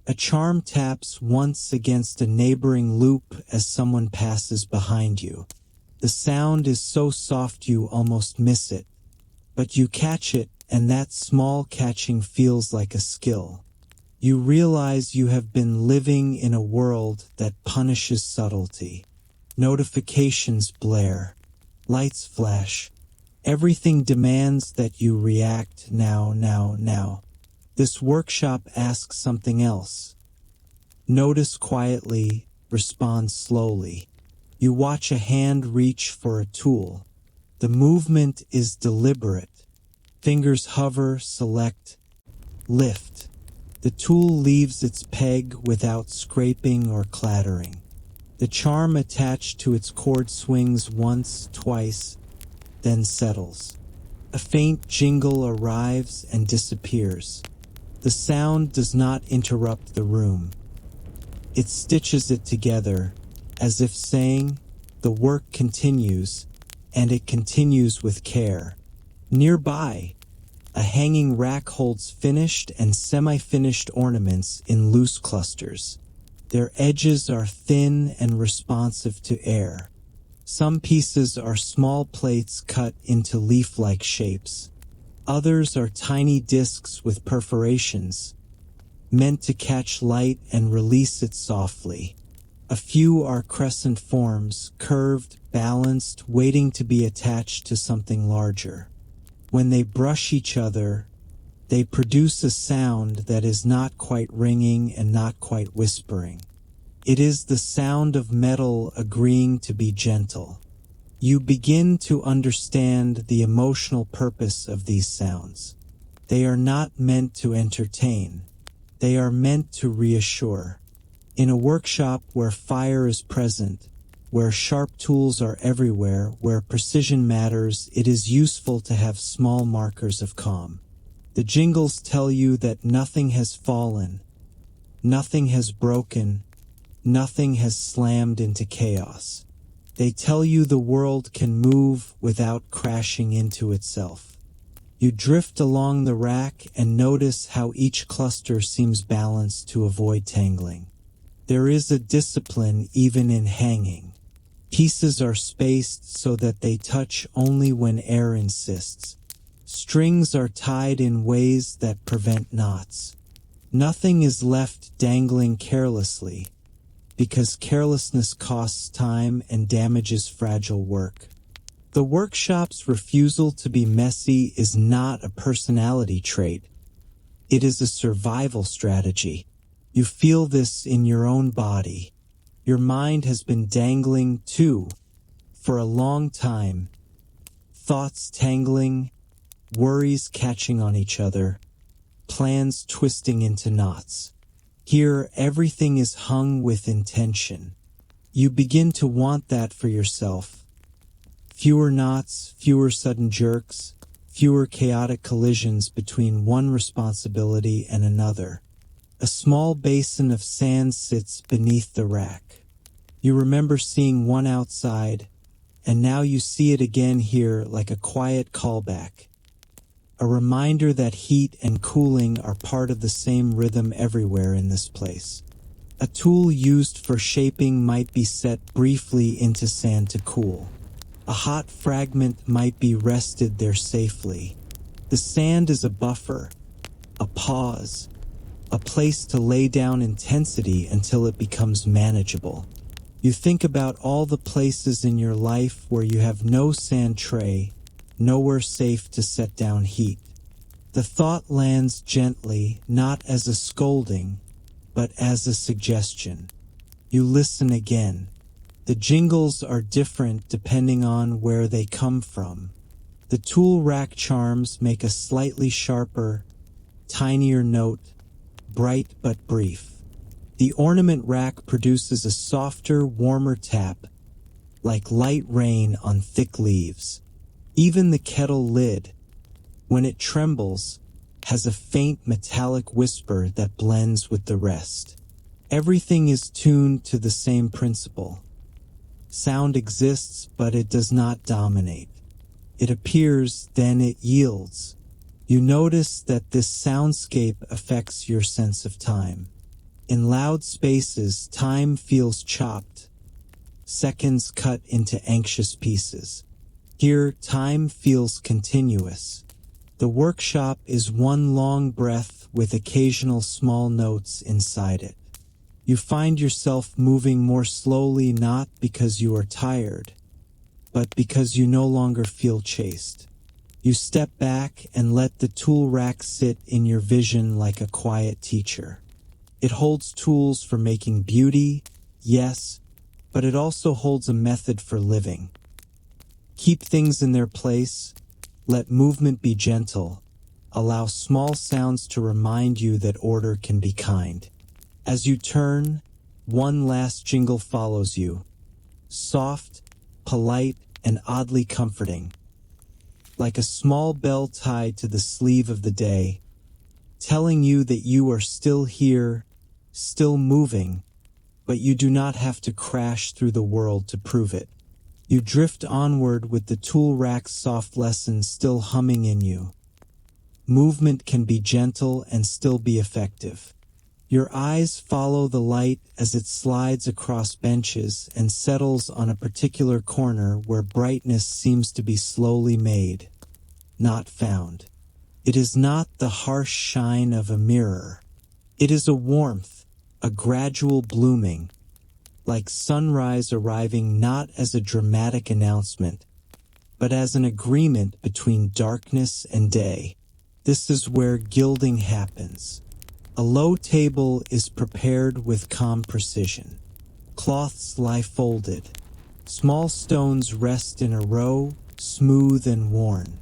A charm taps once against a neighboring loop as someone passes behind you. The sound is so soft you almost miss it, but you catch it, and that small catching feels like a skill. You realize you have been living in a world that punishes subtlety. Notifications blare, lights flash. Everything demands that you react now, now, now. This workshop asks something else. Notice quietly, respond slowly. You watch a hand reach for a tool. The movement is deliberate. Fingers hover, select, lift. The tool leaves its peg without scraping or clattering. The charm attached to its cord swings once, twice, then settles. A faint jingle arrives and disappears. The sound does not interrupt the room. It stitches it together, as if saying, the work continues, and it continues with care. Nearby, a hanging rack holds finished and semi-finished ornaments in loose clusters. Their edges are thin and responsive to air. Some pieces are small plates cut into leaf-like shapes. Others are tiny discs with perforations, meant to catch light and release it softly. A few are crescent forms, curved, balanced, waiting to be attached to something larger. When they brush each other, they produce a sound that is not quite ringing and not quite whispering. It is the sound of metal agreeing to be gentle. You begin to understand the emotional purpose of these sounds. They are not meant to entertain. They are meant to reassure. In a workshop where fire is present, where sharp tools are everywhere, where precision matters, it is useful to have small markers of calm. The jingles tell you that nothing has fallen, nothing has broken, nothing has slammed into chaos. They tell you the world can move without crashing into itself. You drift along the rack and notice how each cluster seems balanced to avoid tangling. There is a discipline even in hanging. Pieces are spaced so that they touch only when air insists. Strings are tied in ways that prevent knots. Nothing is left dangling carelessly, because carelessness costs time and damages fragile work. The workshop's refusal to be messy is not a personality trait. It is a survival strategy. You feel this in your own body. Your mind has been dangling too, for a long time. Thoughts tangling, worries catching on each other, plans twisting into knots. Here, everything is hung with intention. You begin to want that for yourself. Fewer knots, fewer sudden jerks, fewer chaotic collisions between one responsibility and another. A small basin of sand sits beneath the rack. You remember seeing one outside, and now you see it again here like a quiet callback. A reminder that heat and cooling are part of the same rhythm everywhere in this place. A tool used for shaping might be set briefly into sand to cool. A hot fragment might be rested there safely. The sand is a buffer, a pause, a place to lay down intensity until it becomes manageable. You think about all the places in your life where you have no sand tray, nowhere safe to set down heat. The thought lands gently, not as a scolding, but as a suggestion. You listen again. The jingles are different depending on where they come from. The tool rack charms make a slightly sharper, tinier note, bright but brief. The ornament rack produces a softer, warmer tap, like light rain on thick leaves. Even the kettle lid, when it trembles, has a faint metallic whisper that blends with the rest. Everything is tuned to the same principle. Sound exists, but it does not dominate. It appears, then it yields. You notice that this soundscape affects your sense of time. In loud spaces, time feels chopped, seconds cut into anxious pieces. Here, time feels continuous. The workshop is one long breath with occasional small notes inside it. You find yourself moving more slowly not because you are tired, but because you no longer feel chased. You step back and let the tool rack sit in your vision like a quiet teacher. It holds tools for making beauty, yes, but it also holds a method for living. Keep things in their place, let movement be gentle, allow small sounds to remind you that order can be kind. As you turn, one last jingle follows you, soft, polite, and oddly comforting. like a small bell tied to the sleeve of the day, telling you that you are still here, still moving, but you do not have to crash through the world to prove it. You drift onward with the tool rack's soft lessons still humming in you. Movement can be gentle and still be effective. Your eyes follow the light as it slides across benches and settles on a particular corner where brightness seems to be slowly made, not found. It is not the harsh shine of a mirror. It is a warmth, a gradual blooming, like sunrise arriving not as a dramatic announcement, but as an agreement between darkness and day. This is where gilding happens. A low table is prepared with calm precision. Cloths lie folded. Small stones rest in a row, smooth and worn.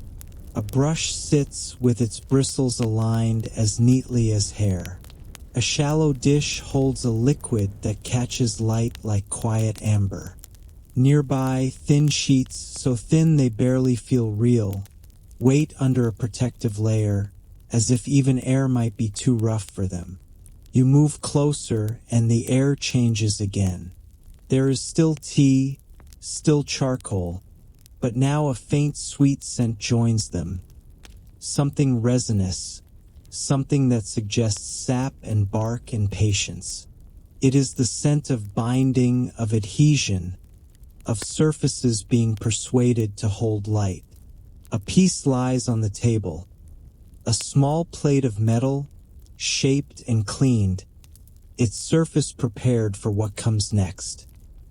A brush sits with its bristles aligned as neatly as hair. A shallow dish holds a liquid that catches light like quiet amber. Nearby, thin sheets, so thin they barely feel real, wait under a protective layer, as if even air might be too rough for them. You move closer, and the air changes again. There is still tea, still charcoal, but now a faint sweet scent joins them. Something resinous, something that suggests sap and bark and patience. It is the scent of binding, of adhesion, of surfaces being persuaded to hold light. A piece lies on the table. A small plate of metal, shaped and cleaned, its surface prepared for what comes next.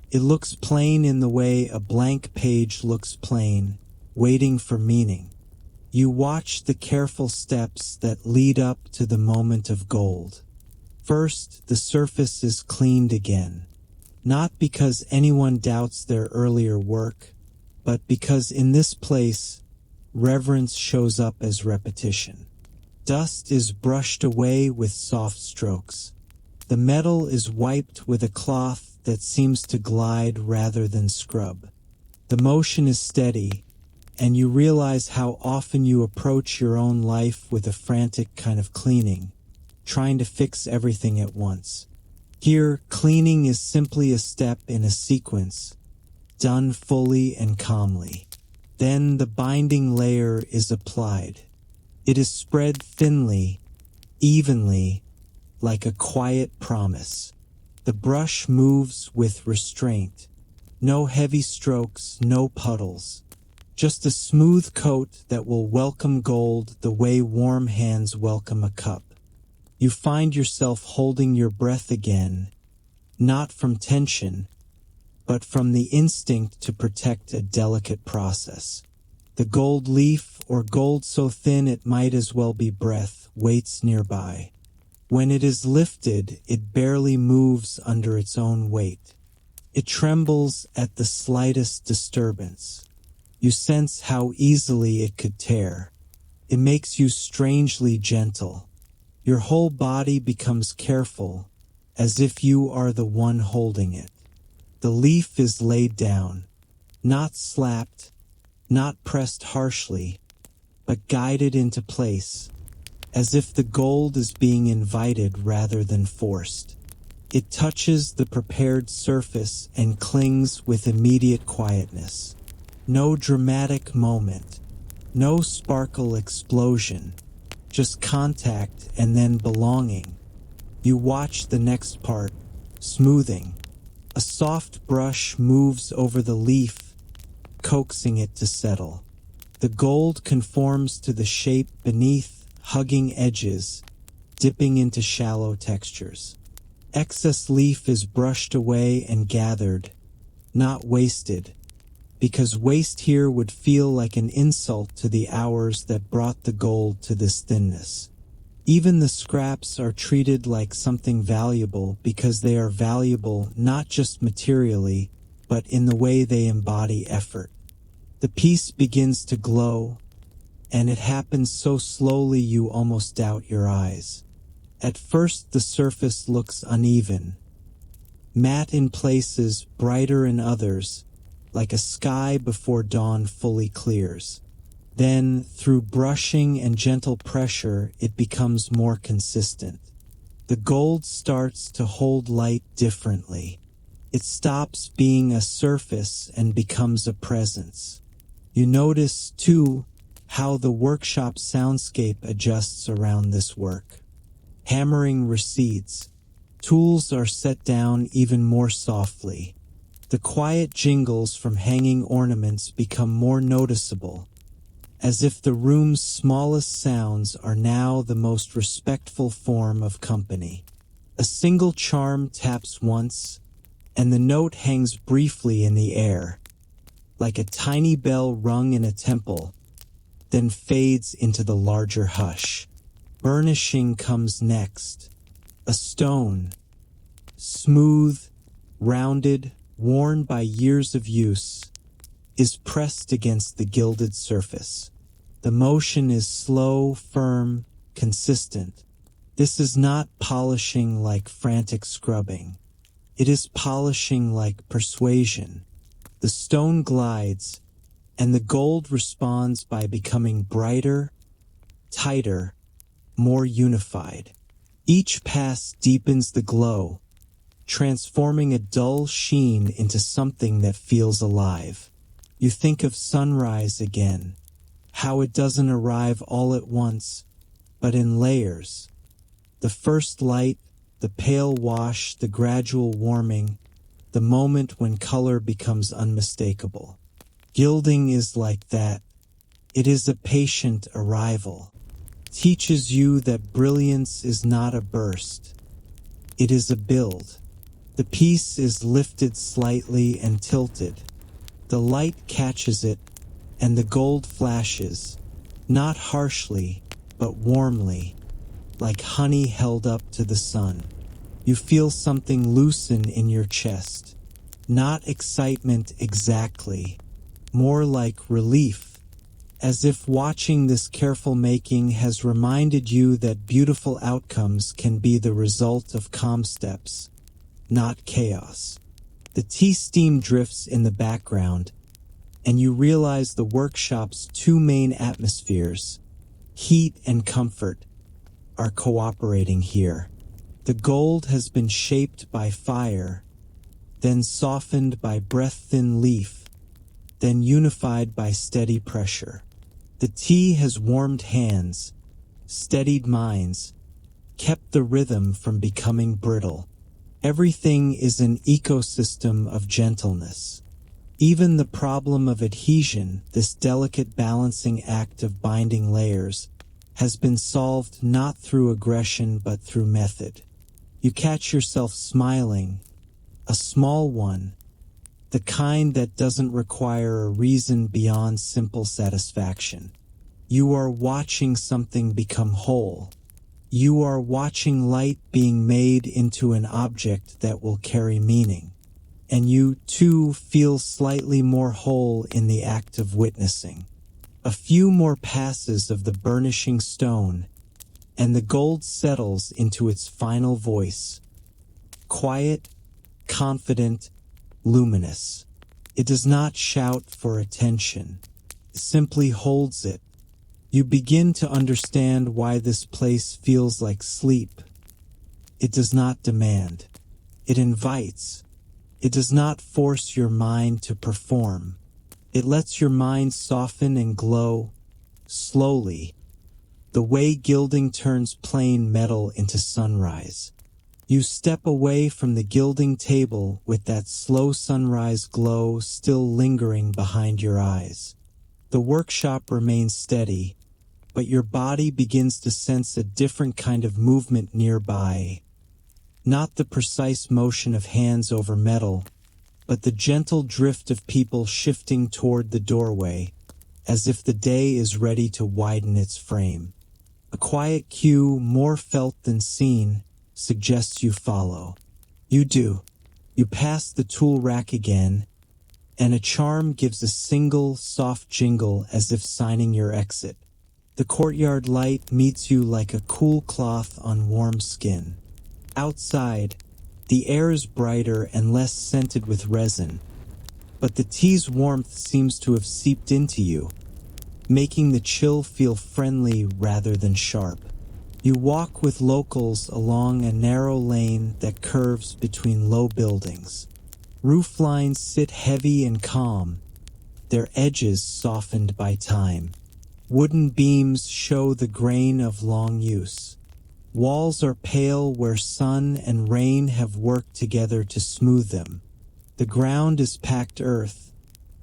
It looks plain in the way a blank page looks plain, waiting for meaning. You watch the careful steps that lead up to the moment of gold. First, the surface is cleaned again. Not because anyone doubts their earlier work, but because in this place, reverence shows up as repetition. Dust is brushed away with soft strokes. The metal is wiped with a cloth that seems to glide rather than scrub. The motion is steady, and you realize how often you approach your own life with a frantic kind of cleaning, trying to fix everything at once. Here, cleaning is simply a step in a sequence, done fully and calmly. Then the binding layer is applied. It is spread thinly, evenly, like a quiet promise. The brush moves with restraint. No heavy strokes, no puddles. Just a smooth coat that will welcome gold the way warm hands welcome a cup. You find yourself holding your breath again, not from tension, but from the instinct to protect a delicate process. The gold leaf, or gold so thin it might as well be breath, waits nearby. When it is lifted, it barely moves under its own weight. It trembles at the slightest disturbance. You sense how easily it could tear. It makes you strangely gentle. Your whole body becomes careful, as if you are the one holding it. The leaf is laid down, not slapped, not pressed harshly, but guided into place, as if the gold is being invited rather than forced. It touches the prepared surface and clings with immediate quietness. No dramatic moment, no sparkle explosion, just contact and then belonging. You watch the next part, smoothing. A soft brush moves over the leaf, coaxing it to settle. The gold conforms to the shape beneath, hugging edges, dipping into shallow textures. Excess leaf is brushed away and gathered, not wasted, because waste here would feel like an insult to the hours that brought the gold to this thinness. Even the scraps are treated like something valuable because they are valuable not just materially, but in the way they embody effort. The piece begins to glow, and it happens so slowly you almost doubt your eyes. At first the surface looks uneven, matte in places, brighter in others, like a sky before dawn fully clears. Then, through brushing and gentle pressure, it becomes more consistent. The gold starts to hold light differently. It stops being a surface and becomes a presence. You notice, too, how the workshop soundscape adjusts around this work. Hammering recedes. Tools are set down even more softly. The quiet jingles from hanging ornaments become more noticeable, as if the room's smallest sounds are now the most respectful form of company. A single charm taps once, and the note hangs briefly in the air, like a tiny bell rung in a temple, then fades into the larger hush. Burnishing comes next. A stone, smooth, rounded, worn by years of use, is pressed against the gilded surface. The motion is slow, firm, consistent. This is not polishing like frantic scrubbing. It is polishing like persuasion. The stone glides, and the gold responds by becoming brighter, tighter, more unified. Each pass deepens the glow, transforming a dull sheen into something that feels alive. You think of sunrise again, how it doesn't arrive all at once, but in layers. The first light, the pale wash, the gradual warming, the moment when color becomes unmistakable. Gilding is like that. It is a patient arrival. Teaches you that brilliance is not a burst. It is a build. The piece is lifted slightly and tilted. The light catches it, and the gold flashes, not harshly, but warmly, like honey held up to the sun. You feel something loosen in your chest. Not excitement exactly, more like relief, as if watching this careful making has reminded you that beautiful outcomes can be the result of calm steps, not chaos. The tea steam drifts in the background, and you realize the workshop's two main atmospheres, heat and comfort, are cooperating here. The gold has been shaped by fire, then softened by breath-thin leaf, then unified by steady pressure. The tea has warmed hands, steadied minds, kept the rhythm from becoming brittle. Everything is an ecosystem of gentleness. Even the problem of adhesion, this delicate balancing act of binding layers, has been solved not through aggression but through method. You catch yourself smiling, a small one, the kind that doesn't require a reason beyond simple satisfaction. You are watching something become whole. You are watching light being made into an object that will carry meaning. And you, too, feel slightly more whole in the act of witnessing. A few more passes of the burnishing stone, and the gold settles into its final voice. Quiet, confident, luminous. It does not shout for attention. It simply holds it. You begin to understand why this place feels like sleep. It does not demand. It invites. It does not force your mind to perform. It lets your mind soften and glow, slowly, the way gilding turns plain metal into sunrise. You step away from the gilding table with that slow sunrise glow still lingering behind your eyes. The workshop remains steady, but your body begins to sense a different kind of movement nearby. Not the precise motion of hands over metal, but the gentle drift of people shifting toward the doorway, as if the day is ready to widen its frame. A quiet cue, more felt than seen, suggests you follow. You do. You pass the tool rack again, and a charm gives a single, soft jingle as if signing your exit. The courtyard light meets you like a cool cloth on warm skin. Outside, the air is brighter and less scented with resin, but the tea's warmth seems to have seeped into you. making the chill feel friendly rather than sharp. You walk with locals along a narrow lane that curves between low buildings. Roof lines sit heavy and calm, their edges softened by time. Wooden beams show the grain of long use. Walls are pale where sun and rain have worked together to smooth them. The ground is packed earth,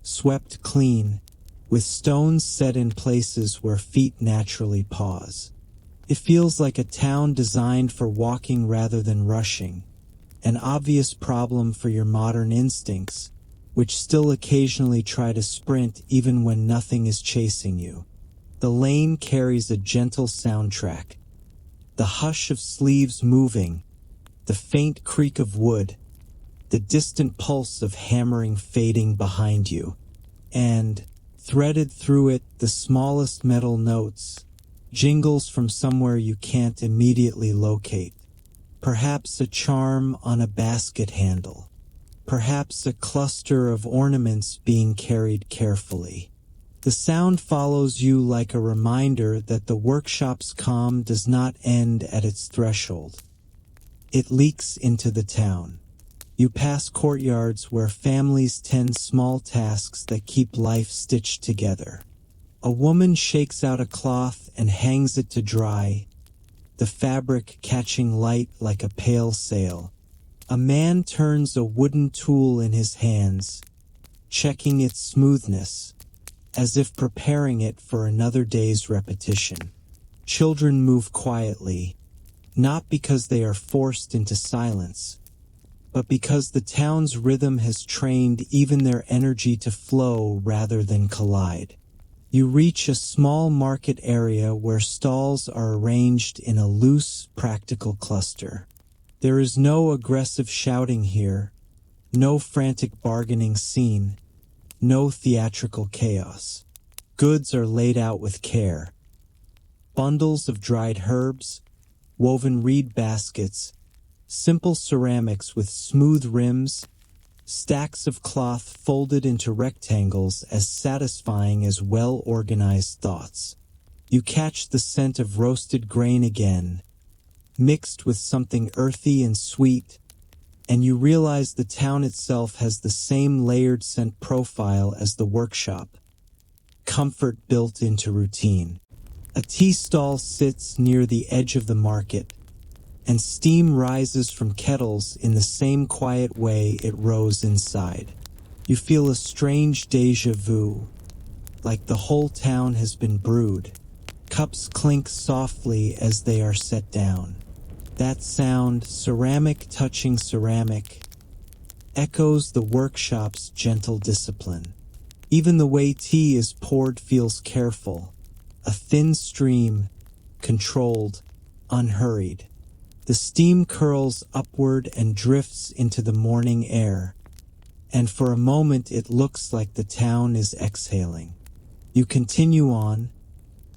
swept clean, with stones set in places where feet naturally pause. It feels like a town designed for walking rather than rushing, an obvious problem for your modern instincts, which still occasionally try to sprint even when nothing is chasing you. The lane carries a gentle soundtrack. The hush of sleeves moving, the faint creak of wood, the distant pulse of hammering fading behind you, and, threaded through it, the smallest metal notes, jingles from somewhere you can't immediately locate. Perhaps a charm on a basket handle. Perhaps a cluster of ornaments being carried carefully. The sound follows you like a reminder that the workshop's calm does not end at its threshold. It leaks into the town. You pass courtyards where families tend small tasks that keep life stitched together. A woman shakes out a cloth and hangs it to dry, the fabric catching light like a pale sail. A man turns a wooden tool in his hands, checking its smoothness, as if preparing it for another day's repetition. Children move quietly, not because they are forced into silence, but because the town's rhythm has trained even their energy to flow rather than collide. You reach a small market area where stalls are arranged in a loose, practical cluster. There is no aggressive shouting here, no frantic bargaining scene, no theatrical chaos. Goods are laid out with care. Bundles of dried herbs, woven reed baskets, simple ceramics with smooth rims, stacks of cloth folded into rectangles as satisfying as well-organized thoughts. You catch the scent of roasted grain again, mixed with something earthy and sweet, and you realize the town itself has the same layered scent profile as the workshop. Comfort built into routine. A tea stall sits near the edge of the market, and steam rises from kettles in the same quiet way it rose inside. You feel a strange déjà vu, like the whole town has been brewed. Cups clink softly as they are set down. That sound, ceramic touching ceramic, echoes the workshop's gentle discipline. Even the way tea is poured feels careful, a thin stream, controlled, unhurried. The steam curls upward and drifts into the morning air, and for a moment it looks like the town is exhaling. You continue on,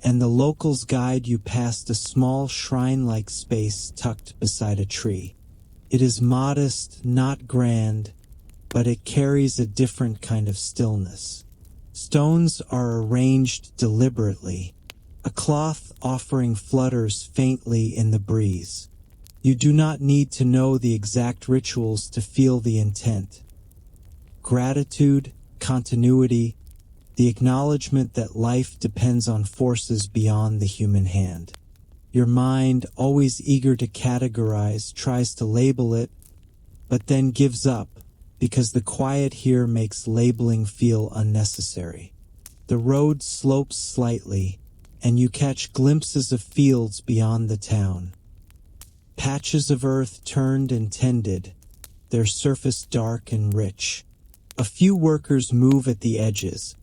and the locals guide you past a small shrine-like space tucked beside a tree. It is modest, not grand, but it carries a different kind of stillness. Stones are arranged deliberately, a cloth offering flutters faintly in the breeze. You do not need to know the exact rituals to feel the intent. Gratitude, continuity, the acknowledgement that life depends on forces beyond the human hand. Your mind, always eager to categorize, tries to label it, but then gives up because the quiet here makes labeling feel unnecessary. The road slopes slightly, and you catch glimpses of fields beyond the town. Patches of earth turned and tended, their surface dark and rich. A few workers move at the edges,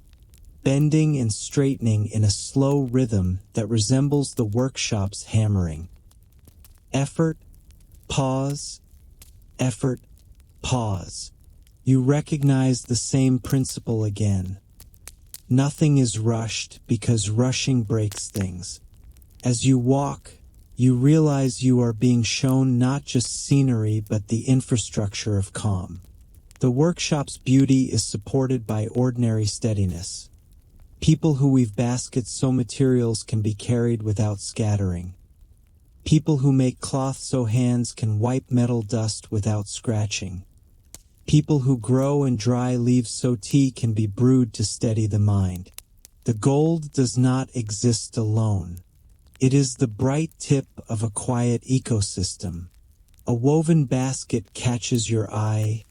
bending and straightening in a slow rhythm that resembles the workshop's hammering. Effort, pause, effort, pause. You recognize the same principle again. Nothing is rushed because rushing breaks things. As you walk, you realize you are being shown not just scenery but the infrastructure of calm. The workshop's beauty is supported by ordinary steadiness. People who weave baskets so materials can be carried without scattering. People who make cloth so hands can wipe metal dust without scratching. People who grow and dry leaves so tea can be brewed to steady the mind. The gold does not exist alone. It is the bright tip of a quiet ecosystem. A woven basket catches your eye.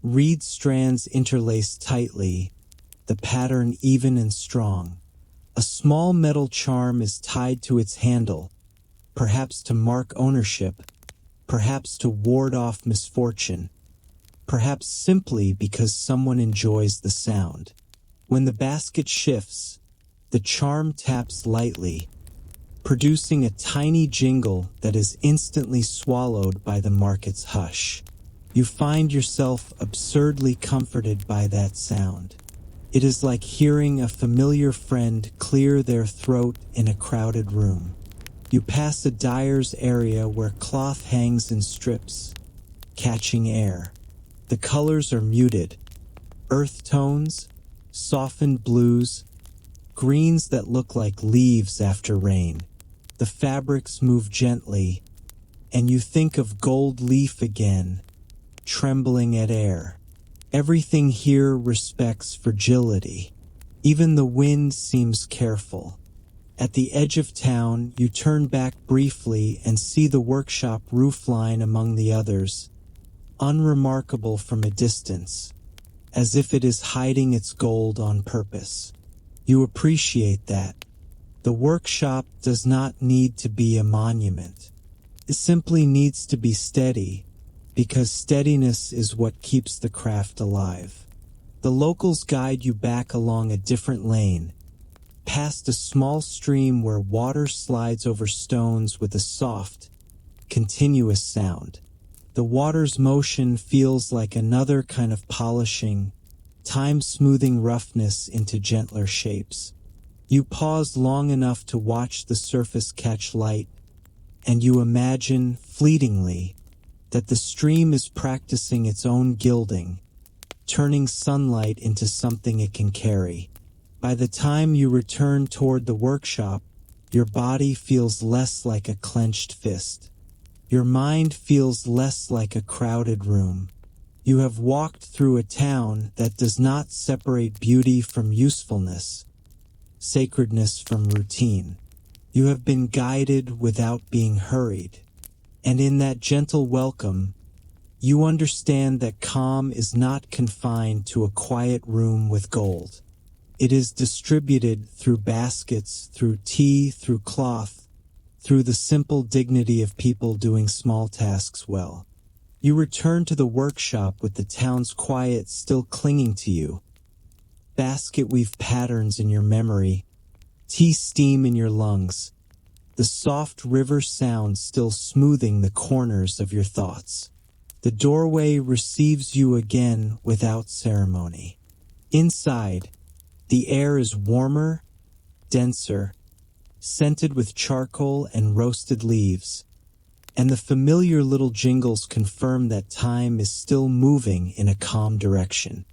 Reed strands interlace tightly, the pattern even and strong. A small metal charm is tied to its handle, perhaps to mark ownership, perhaps to ward off misfortune, perhaps simply because someone enjoys the sound. When the basket shifts, the charm taps lightly, producing a tiny jingle that is instantly swallowed by the market's hush. You find yourself absurdly comforted by that sound. It is like hearing a familiar friend clear their throat in a crowded room. You pass a dyer's area where cloth hangs in strips, catching air. The colors are muted, earth tones, softened blues, greens that look like leaves after rain. The fabrics move gently, and you think of gold leaf again, trembling at air. Everything here respects fragility. Even the wind seems careful. At the edge of town, you turn back briefly and see the workshop roofline among the others, unremarkable from a distance, as if it is hiding its gold on purpose. You appreciate that. The workshop does not need to be a monument. It simply needs to be steady, because steadiness is what keeps the craft alive. The locals guide you back along a different lane, past a small stream where water slides over stones with a soft, continuous sound. The water's motion feels like another kind of polishing, time smoothing roughness into gentler shapes. You pause long enough to watch the surface catch light, and you imagine, fleetingly, that the stream is practicing its own gilding, turning sunlight into something it can carry. By the time you return toward the workshop, your body feels less like a clenched fist. Your mind feels less like a crowded room. You have walked through a town that does not separate beauty from usefulness, sacredness from routine. You have been guided without being hurried. And in that gentle welcome, you understand that calm is not confined to a quiet room with gold. It is distributed through baskets, through tea, through cloth, through the simple dignity of people doing small tasks well. You return to the workshop with the town's quiet still clinging to you. Basket weave patterns in your memory, tea steam in your lungs, the soft river sound still smoothing the corners of your thoughts. The doorway receives you again without ceremony. Inside, the air is warmer, denser, scented with charcoal and roasted leaves, and the familiar little jingles confirm that time is still moving in a calm direction.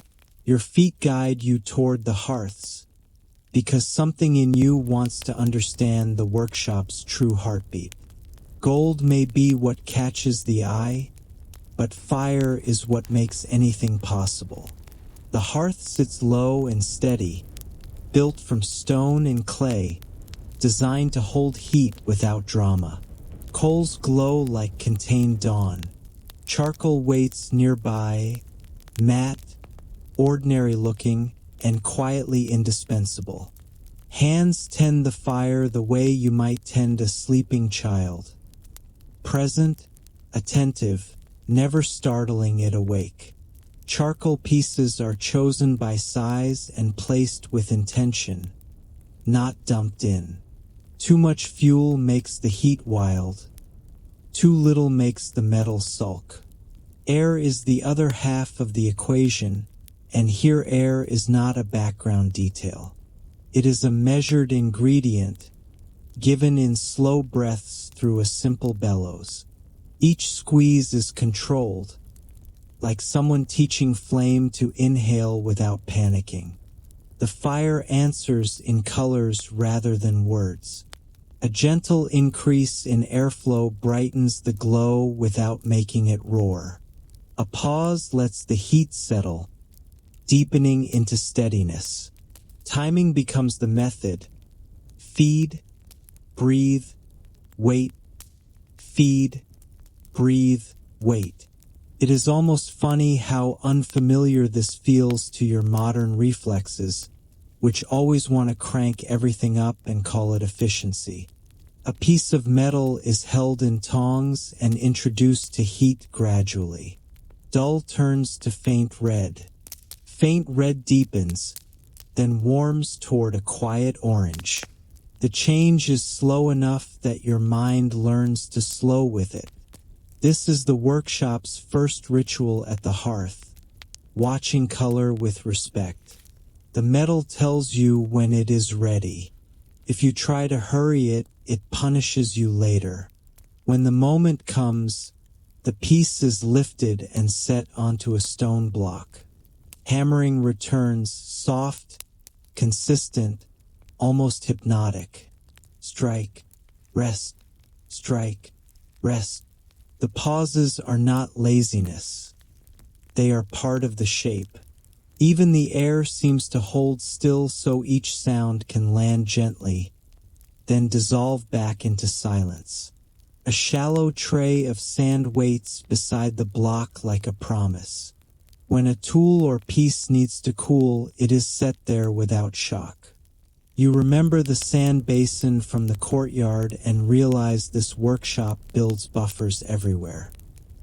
Your feet guide you toward the hearths, because something in you wants to understand the workshop's true heartbeat. Gold may be what catches the eye, but fire is what makes anything possible. The hearth sits low and steady, built from stone and clay, designed to hold heat without drama. Coals glow like contained dawn. Charcoal waits nearby, matte, ordinary looking, and quietly indispensable. Hands tend the fire the way you might tend a sleeping child. Present, attentive, never startling it awake. Charcoal pieces are chosen by size and placed with intention, not dumped in. Too much fuel makes the heat wild. Too little makes the metal sulk. Air is the other half of the equation, and here air is not a background detail. It is a measured ingredient, given in slow breaths through a simple bellows. Each squeeze is controlled, like someone teaching flame to inhale without panicking. The fire answers in colors rather than words. A gentle increase in airflow brightens the glow without making it roar. A pause lets the heat settle, deepening into steadiness. Timing becomes the method. Feed, breathe, wait. Feed, breathe, wait. It is almost funny how unfamiliar this feels to your modern reflexes, which always want to crank everything up and call it efficiency. A piece of metal is held in tongs and introduced to heat gradually. Dull turns to faint red. Faint red deepens, then warms toward a quiet orange. The change is slow enough that your mind learns to slow with it. This is the workshop's first ritual at the hearth, watching color with respect. The metal tells you when it is ready. If you try to hurry it, it punishes you later. When the moment comes, the piece is lifted and set onto a stone block. Hammering returns soft, consistent, almost hypnotic. Strike, rest, strike, rest. The pauses are not laziness. They are part of the shape. Even the air seems to hold still so each sound can land gently, then dissolve back into silence. A shallow tray of sand waits beside the block like a promise. When a tool or piece needs to cool, it is set there without shock. You remember the sand basin from the courtyard and realize this workshop builds buffers everywhere.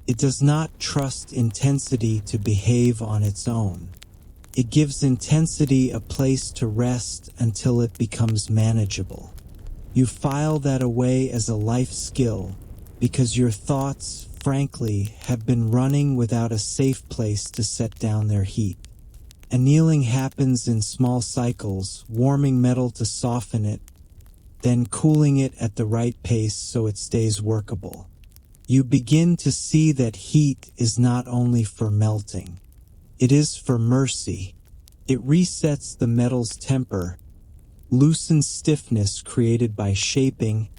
It does not trust intensity to behave on its own. It gives intensity a place to rest until it becomes manageable. You file that away as a life skill because your thoughts, frankly, have been running without a safe place to set down their heat. Annealing happens in small cycles, warming metal to soften it, then cooling it at the right pace so it stays workable. You begin to see that heat is not only for melting. It is for mercy. It resets the metal's temper, loosens stiffness created by shaping,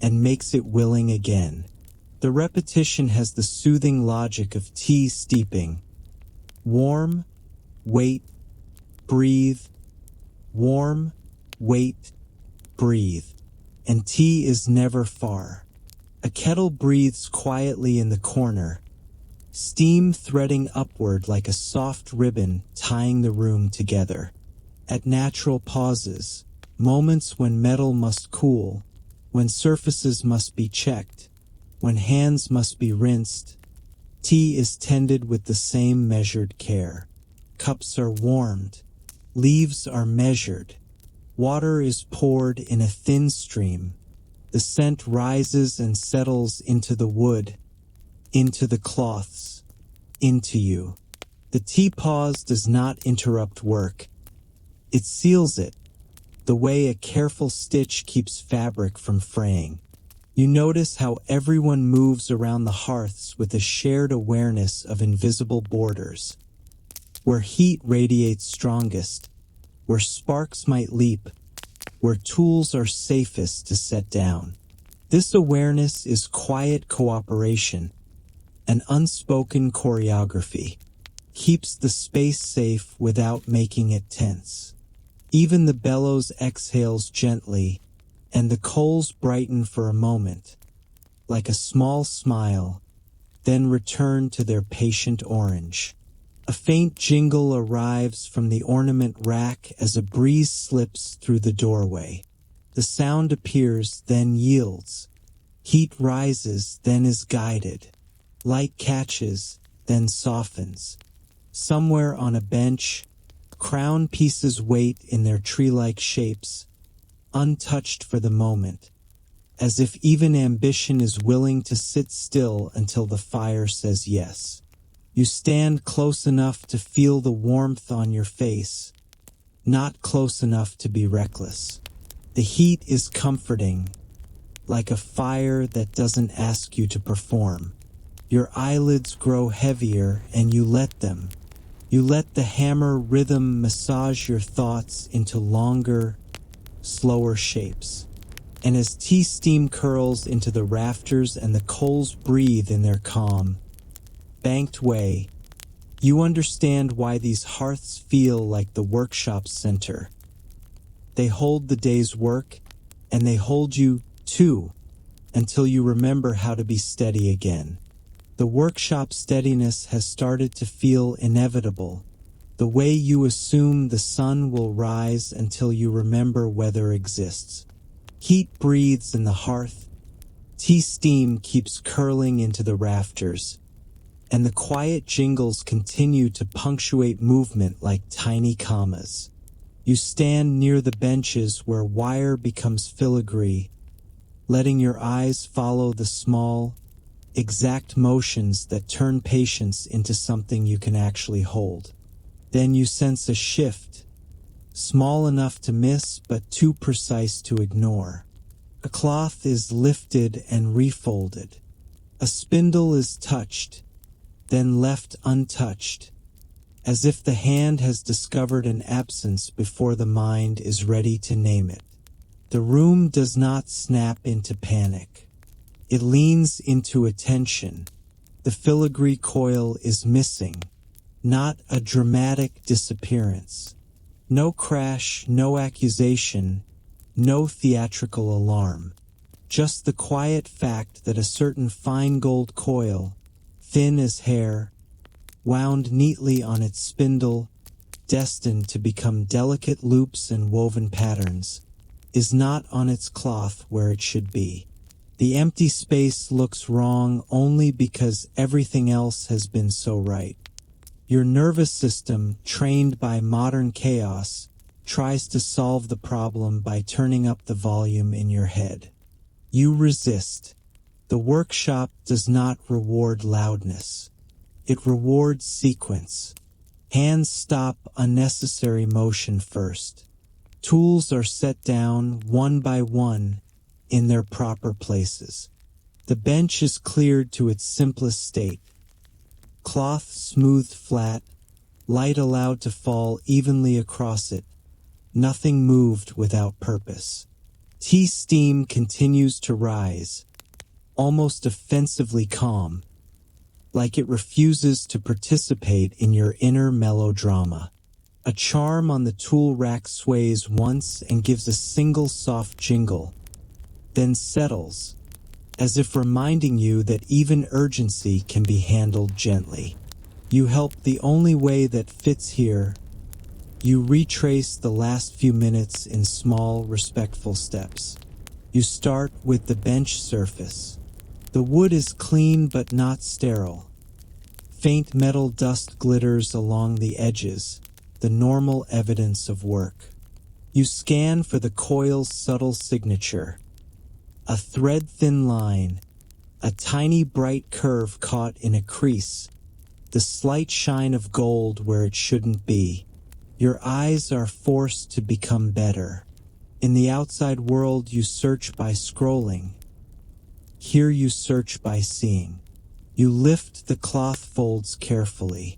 and makes it willing again. The repetition has the soothing logic of tea steeping. Warm, wait, breathe. Warm, wait, breathe. And tea is never far. A kettle breathes quietly in the corner, steam threading upward like a soft ribbon tying the room together. At natural pauses, moments when metal must cool, when surfaces must be checked, when hands must be rinsed, tea is tended with the same measured care. Cups are warmed, leaves are measured, water is poured in a thin stream. The scent rises and settles into the wood, into the cloths, into you. The tea pause does not interrupt work. It seals it, the way a careful stitch keeps fabric from fraying. You notice how everyone moves around the hearths with a shared awareness of invisible borders. Where heat radiates strongest, where sparks might leap, where tools are safest to set down. This awareness is quiet cooperation, an unspoken choreography. Keeps the space safe without making it tense. Even the bellows exhales gently, and the coals brighten for a moment, like a small smile, then return to their patient orange. A faint jingle arrives from the ornament rack as a breeze slips through the doorway. The sound appears, then yields. Heat rises, then is guided. Light catches, then softens. Somewhere on a bench, crown pieces wait in their tree-like shapes, untouched for the moment, as if even ambition is willing to sit still until the fire says yes. You stand close enough to feel the warmth on your face, not close enough to be reckless. The heat is comforting, like a fire that doesn't ask you to perform. Your eyelids grow heavier and you let them. You let the hammer rhythm massage your thoughts into longer, slower shapes. And as tea steam curls into the rafters and the coals breathe in their calm, banked way, you understand why these hearths feel like the workshop's center. They hold the day's work, and they hold you, too, until you remember how to be steady again. The workshop steadiness has started to feel inevitable, the way you assume the sun will rise until you remember weather exists. Heat breathes in the hearth, tea steam keeps curling into the rafters, and the quiet jingles continue to punctuate movement like tiny commas. You stand near the benches where wire becomes filigree, letting your eyes follow the small, exact motions that turn patience into something you can actually hold. Then you sense a shift, small enough to miss but too precise to ignore. A cloth is lifted and refolded. A spindle is touched, then left untouched, as if the hand has discovered an absence before the mind is ready to name it. The room does not snap into panic. It leans into attention. The filigree coil is missing, not a dramatic disappearance. No crash, no accusation, no theatrical alarm. Just the quiet fact that a certain fine gold coil, thin as hair, wound neatly on its spindle, destined to become delicate loops and woven patterns, is not on its cloth where it should be. The empty space looks wrong only because everything else has been so right. Your nervous system, trained by modern chaos, tries to solve the problem by turning up the volume in your head. You resist. The workshop does not reward loudness. It rewards sequence. Hands stop unnecessary motion first. Tools are set down one by one in their proper places. The bench is cleared to its simplest state. Cloth smoothed flat, light allowed to fall evenly across it. Nothing moved without purpose. Tea steam continues to rise, almost offensively calm, like it refuses to participate in your inner melodrama. A charm on the tool rack sways once and gives a single soft jingle, then settles, as if reminding you that even urgency can be handled gently. You help the only way that fits here. You retrace the last few minutes in small, respectful steps. You start with the bench surface. The wood is clean but not sterile. Faint metal dust glitters along the edges, the normal evidence of work. You scan for the coil's subtle signature. A thread-thin line, a tiny bright curve caught in a crease, the slight shine of gold where it shouldn't be. Your eyes are forced to become better. In the outside world you search by scrolling. Here you search by seeing. You lift the cloth folds carefully.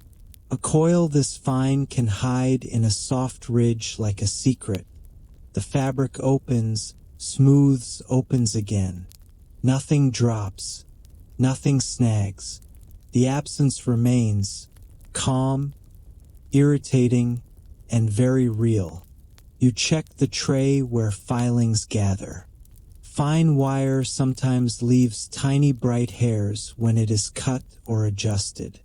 A coil this fine can hide in a soft ridge like a secret. The fabric opens, smooths, opens again. Nothing drops. Nothing snags. The absence remains, calm, irritating, and very real. You check the tray where filings gather. Fine wire sometimes leaves tiny bright hairs when it is cut or adjusted.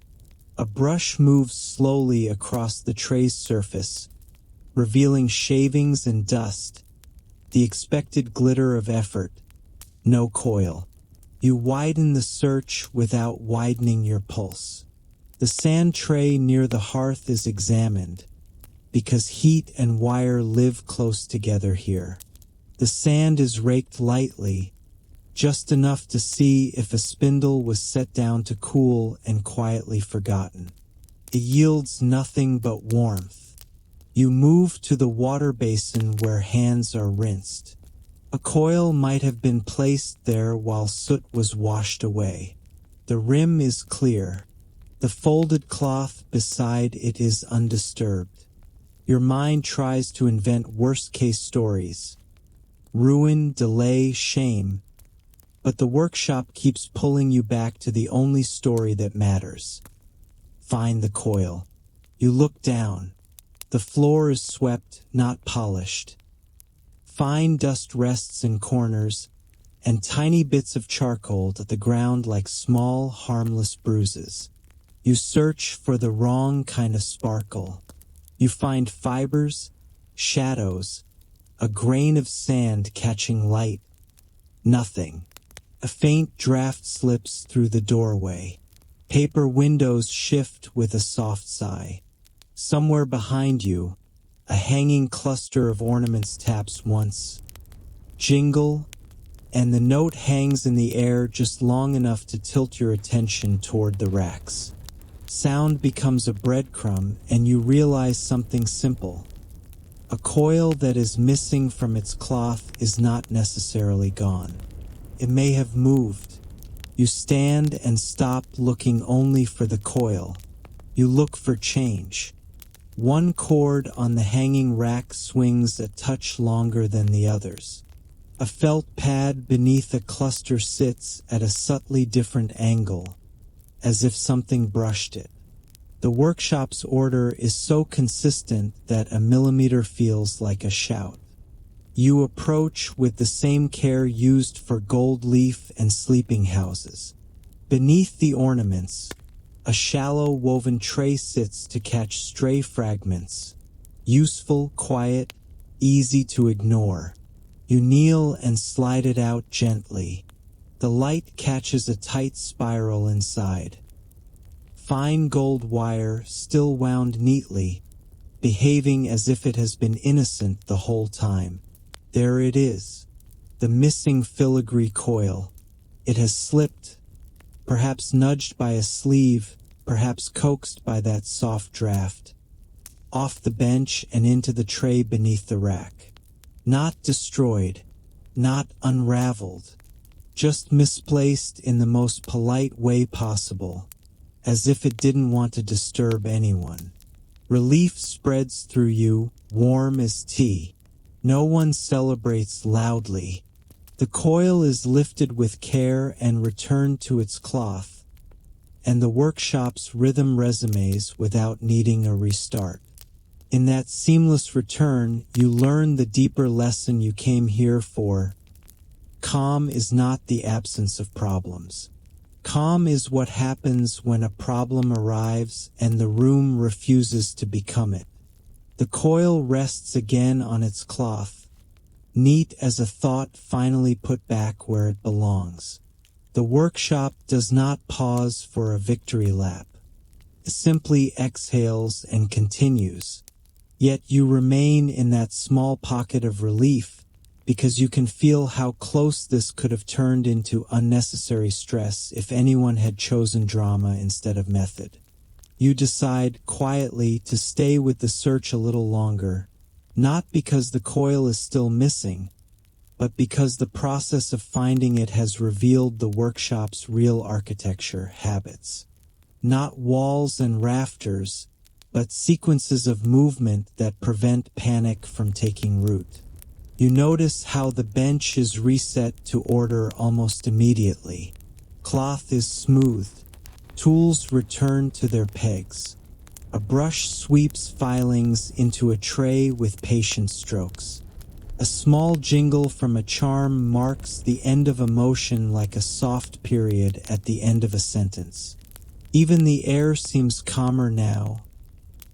A brush moves slowly across the tray's surface, revealing shavings and dust, the expected glitter of effort. No coil. You widen the search without widening your pulse. The sand tray near the hearth is examined, because heat and wire live close together here. The sand is raked lightly, just enough to see if a spindle was set down to cool and quietly forgotten. It yields nothing but warmth. You move to the water basin where hands are rinsed. A coil might have been placed there while soot was washed away. The rim is clear, The folded cloth beside it is undisturbed. Your mind tries to invent worst-case stories. Ruin, delay, shame. But the workshop keeps pulling you back to the only story that matters. Find the coil. You look down. The floor is swept, not polished. Fine dust rests in corners, and tiny bits of charcoal dot the ground like small, harmless bruises. You search for the wrong kind of sparkle. You find fibers, shadows, a grain of sand catching light. Nothing. A faint draft slips through the doorway. Paper windows shift with a soft sigh. Somewhere behind you, a hanging cluster of ornaments taps once. Jingle, and the note hangs in the air just long enough to tilt your attention toward the racks. Sound becomes a breadcrumb, and you realize something simple. A coil that is missing from its cloth is not necessarily gone. It may have moved. You stand and stop looking only for the coil. You look for change. One cord on the hanging rack swings a touch longer than the others. A felt pad beneath a cluster sits at a subtly different angle, as if something brushed it. The workshop's order is so consistent that a millimeter feels like a shout. You approach with the same care used for gold leaf and sleeping houses. Beneath the ornaments, a shallow woven tray sits to catch stray fragments. Useful, quiet, easy to ignore. You kneel and slide it out gently. The light catches a tight spiral inside. Fine gold wire still wound neatly, behaving as if it has been innocent the whole time. There it is, the missing filigree coil. It has slipped, perhaps nudged by a sleeve, perhaps coaxed by that soft draft, off the bench and into the tray beneath the rack. Not destroyed, not unraveled, just misplaced in the most polite way possible, as if it didn't want to disturb anyone. Relief spreads through you, warm as tea. No one celebrates loudly. The coil is lifted with care and returned to its cloth, and the workshop's rhythm resumes without needing a restart. In that seamless return, you learn the deeper lesson you came here for. Calm is not the absence of problems. Calm is what happens when a problem arrives and the room refuses to become it. The coil rests again on its cloth, neat as a thought finally put back where it belongs. The workshop does not pause for a victory lap. It simply exhales and continues. Yet you remain in that small pocket of relief because you can feel how close this could have turned into unnecessary stress if anyone had chosen drama instead of method. You decide quietly to stay with the search a little longer, not because the coil is still missing, but because the process of finding it has revealed the workshop's real architecture habits. Not walls and rafters, but sequences of movement that prevent panic from taking root. You notice how the bench is reset to order almost immediately. Cloth is smoothed. Tools return to their pegs. A brush sweeps filings into a tray with patient strokes. A small jingle from a charm marks the end of a motion like a soft period at the end of a sentence. Even the air seems calmer now,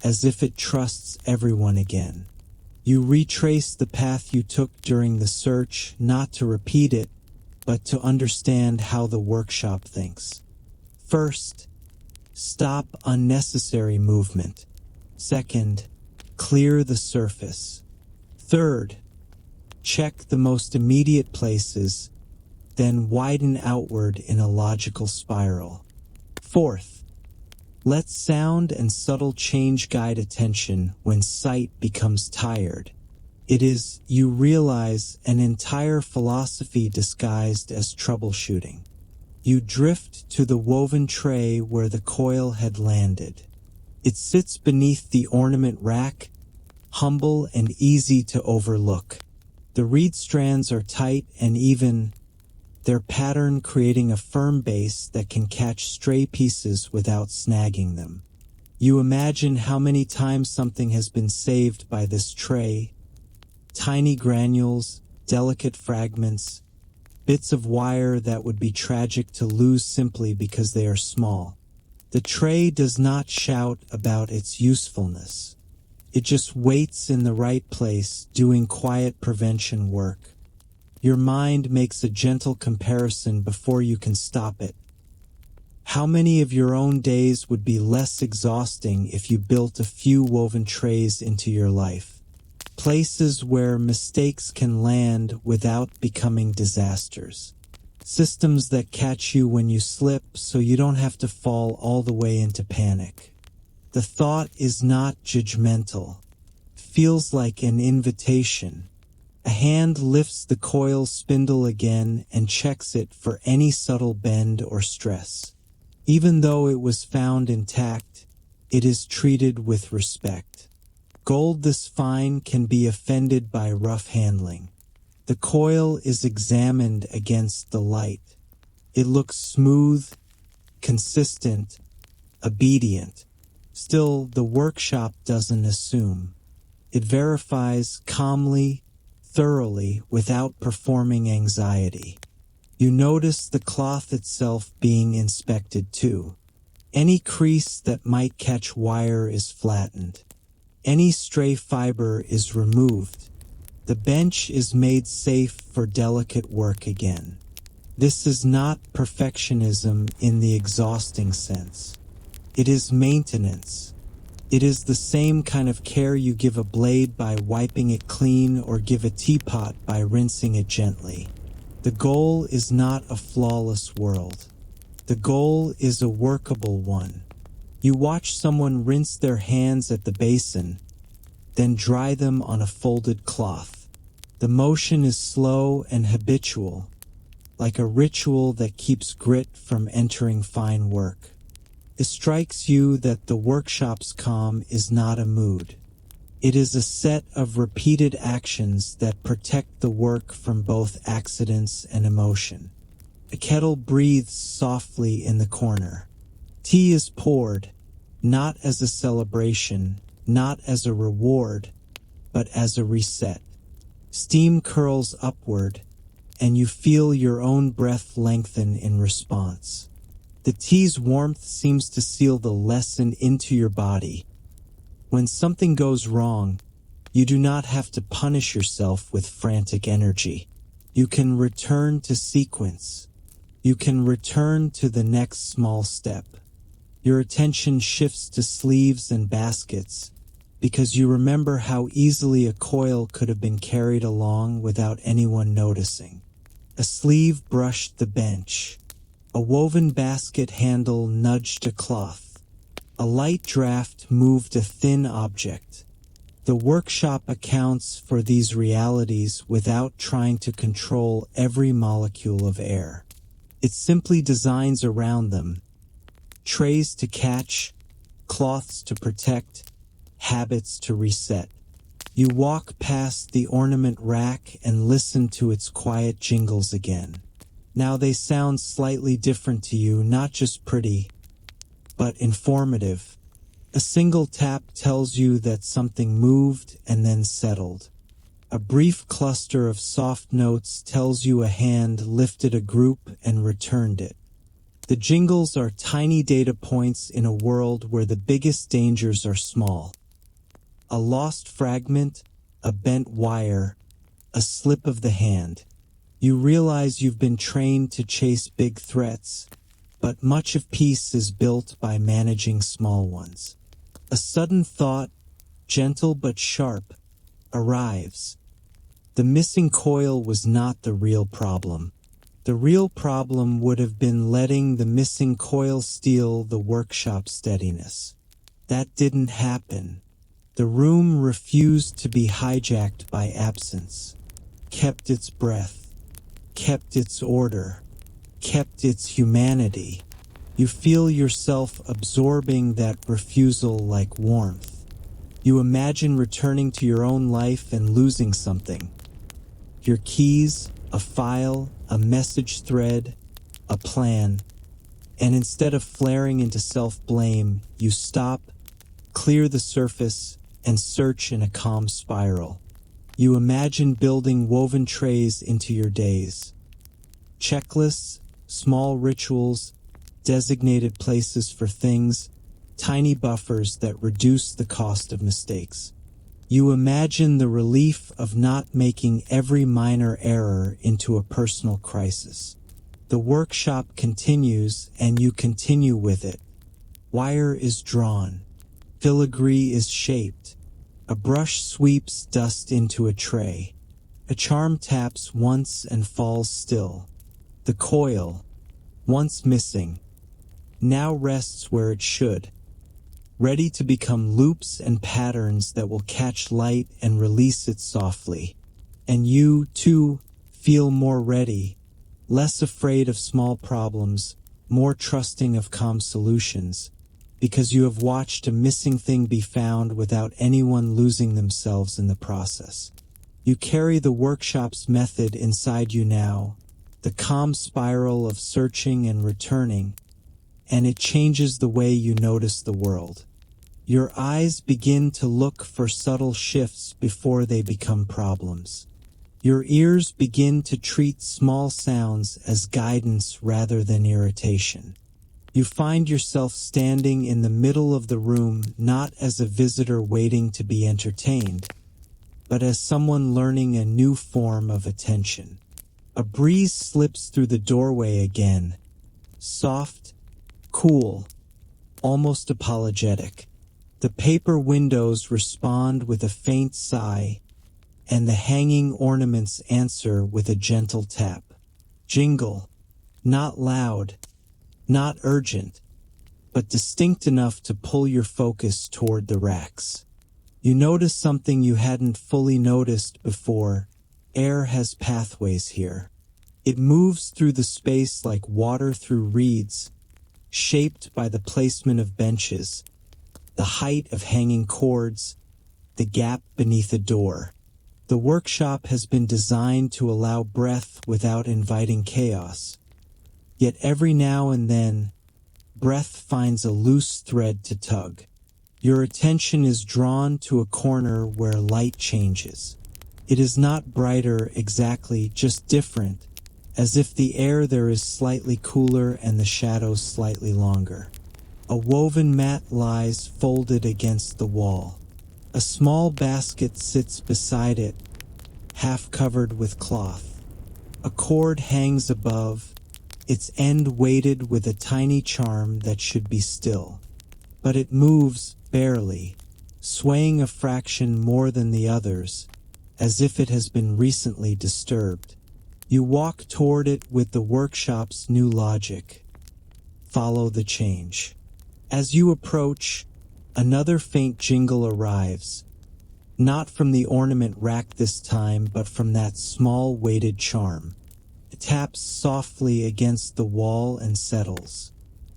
as if it trusts everyone again. You retrace the path you took during the search, not to repeat it, but to understand how the workshop thinks. First, stop unnecessary movement. Second, clear the surface. Third, check the most immediate places, then widen outward in a logical spiral. Fourth, let sound and subtle change guide attention when sight becomes tired. It is, you realize, an entire philosophy disguised as troubleshooting. You drift to the woven tray where the coil had landed. It sits beneath the ornament rack, humble and easy to overlook. The reed strands are tight and even, their pattern creating a firm base that can catch stray pieces without snagging them. You imagine how many times something has been saved by this tray. Tiny granules, delicate fragments, bits of wire that would be tragic to lose simply because they are small. The tray does not shout about its usefulness. It just waits in the right place, doing quiet prevention work. Your mind makes a gentle comparison before you can stop it. How many of your own days would be less exhausting if you built a few woven trays into your life? Places where mistakes can land without becoming disasters. Systems that catch you when you slip so you don't have to fall all the way into panic. The thought is not judgmental. Feels like an invitation. A hand lifts the coil spindle again and checks it for any subtle bend or stress. Even though it was found intact, it is treated with respect. Gold this fine can be offended by rough handling. The coil is examined against the light. It looks smooth, consistent, obedient. Still, the workshop doesn't assume. It verifies calmly, thoroughly, without performing anxiety. You notice the cloth itself being inspected too. Any crease that might catch wire is flattened. Any stray fiber is removed. The bench is made safe for delicate work again. This is not perfectionism in the exhausting sense. It is maintenance. It is the same kind of care you give a blade by wiping it clean or give a teapot by rinsing it gently. The goal is not a flawless world. The goal is a workable one. You watch someone rinse their hands at the basin, then dry them on a folded cloth. The motion is slow and habitual, like a ritual that keeps grit from entering fine work. It strikes you that the workshop's calm is not a mood. It is a set of repeated actions that protect the work from both accidents and emotion. A kettle breathes softly in the corner. Tea is poured, not as a celebration, not as a reward, but as a reset. Steam curls upward, and you feel your own breath lengthen in response. The tea's warmth seems to seal the lesson into your body. When something goes wrong, you do not have to punish yourself with frantic energy. You can return to sequence. You can return to the next small step. Your attention shifts to sleeves and baskets because you remember how easily a coil could have been carried along without anyone noticing. A sleeve brushed the bench. A woven basket handle nudged a cloth. A light draft moved a thin object. The workshop accounts for these realities without trying to control every molecule of air. It simply designs around them. Trays to catch, cloths to protect, habits to reset. You walk past the ornament rack and listen to its quiet jingles again. Now they sound slightly different to you, not just pretty, but informative. A single tap tells you that something moved and then settled. A brief cluster of soft notes tells you a hand lifted a group and returned it. The jingles are tiny data points in a world where the biggest dangers are small. A lost fragment, a bent wire, a slip of the hand. You realize you've been trained to chase big threats, but much of peace is built by managing small ones. A sudden thought, gentle but sharp, arrives. The missing coil was not the real problem. The real problem would have been letting the missing coil steal the workshop's steadiness. That didn't happen. The room refused to be hijacked by absence, kept its breath, kept its order. kept its humanity. You feel yourself absorbing that refusal like warmth. You imagine returning to your own life and losing something. Your keys, a file, a message thread, a plan. And instead of flaring into self-blame, you stop, clear the surface, and search in a calm spiral. You imagine building woven trays into your days. Checklists, small rituals, designated places for things, tiny buffers that reduce the cost of mistakes. You imagine the relief of not making every minor error into a personal crisis. The workshop continues and you continue with it. Wire is drawn. Filigree is shaped. A brush sweeps dust into a tray. A charm taps once and falls still. The coil, once missing, now rests where it should, ready to become loops and patterns that will catch light and release it softly. And you, too, feel more ready, less afraid of small problems, more trusting of calm solutions, because you have watched a missing thing be found without anyone losing themselves in the process. You carry the workshop's method inside you now, the calm spiral of searching and returning, and it changes the way you notice the world. Your eyes begin to look for subtle shifts before they become problems. Your ears begin to treat small sounds as guidance rather than irritation. You find yourself standing in the middle of the room not as a visitor waiting to be entertained, but as someone learning a new form of attention. A breeze slips through the doorway again, soft, cool, almost apologetic. The paper windows respond with a faint sigh, and the hanging ornaments answer with a gentle tap. Jingle, not loud, not urgent, but distinct enough to pull your focus toward the racks. You notice something you hadn't fully noticed before. Air has pathways here. It moves through the space like water through reeds, shaped by the placement of benches, the height of hanging cords, the gap beneath a door. The workshop has been designed to allow breath without inviting chaos. Yet every now and then, breath finds a loose thread to tug. Your attention is drawn to a corner where light changes. It is not brighter exactly, just different, as if the air there is slightly cooler and the shadows slightly longer. A woven mat lies folded against the wall. A small basket sits beside it, half covered with cloth. A cord hangs above, its end weighted with a tiny charm that should be still. But it moves barely, swaying a fraction more than the others, as if it has been recently disturbed. You walk toward it with the workshop's new logic. Follow the change. As you approach, another faint jingle arrives, not from the ornament rack this time, but from that small weighted charm. It taps softly against the wall and settles.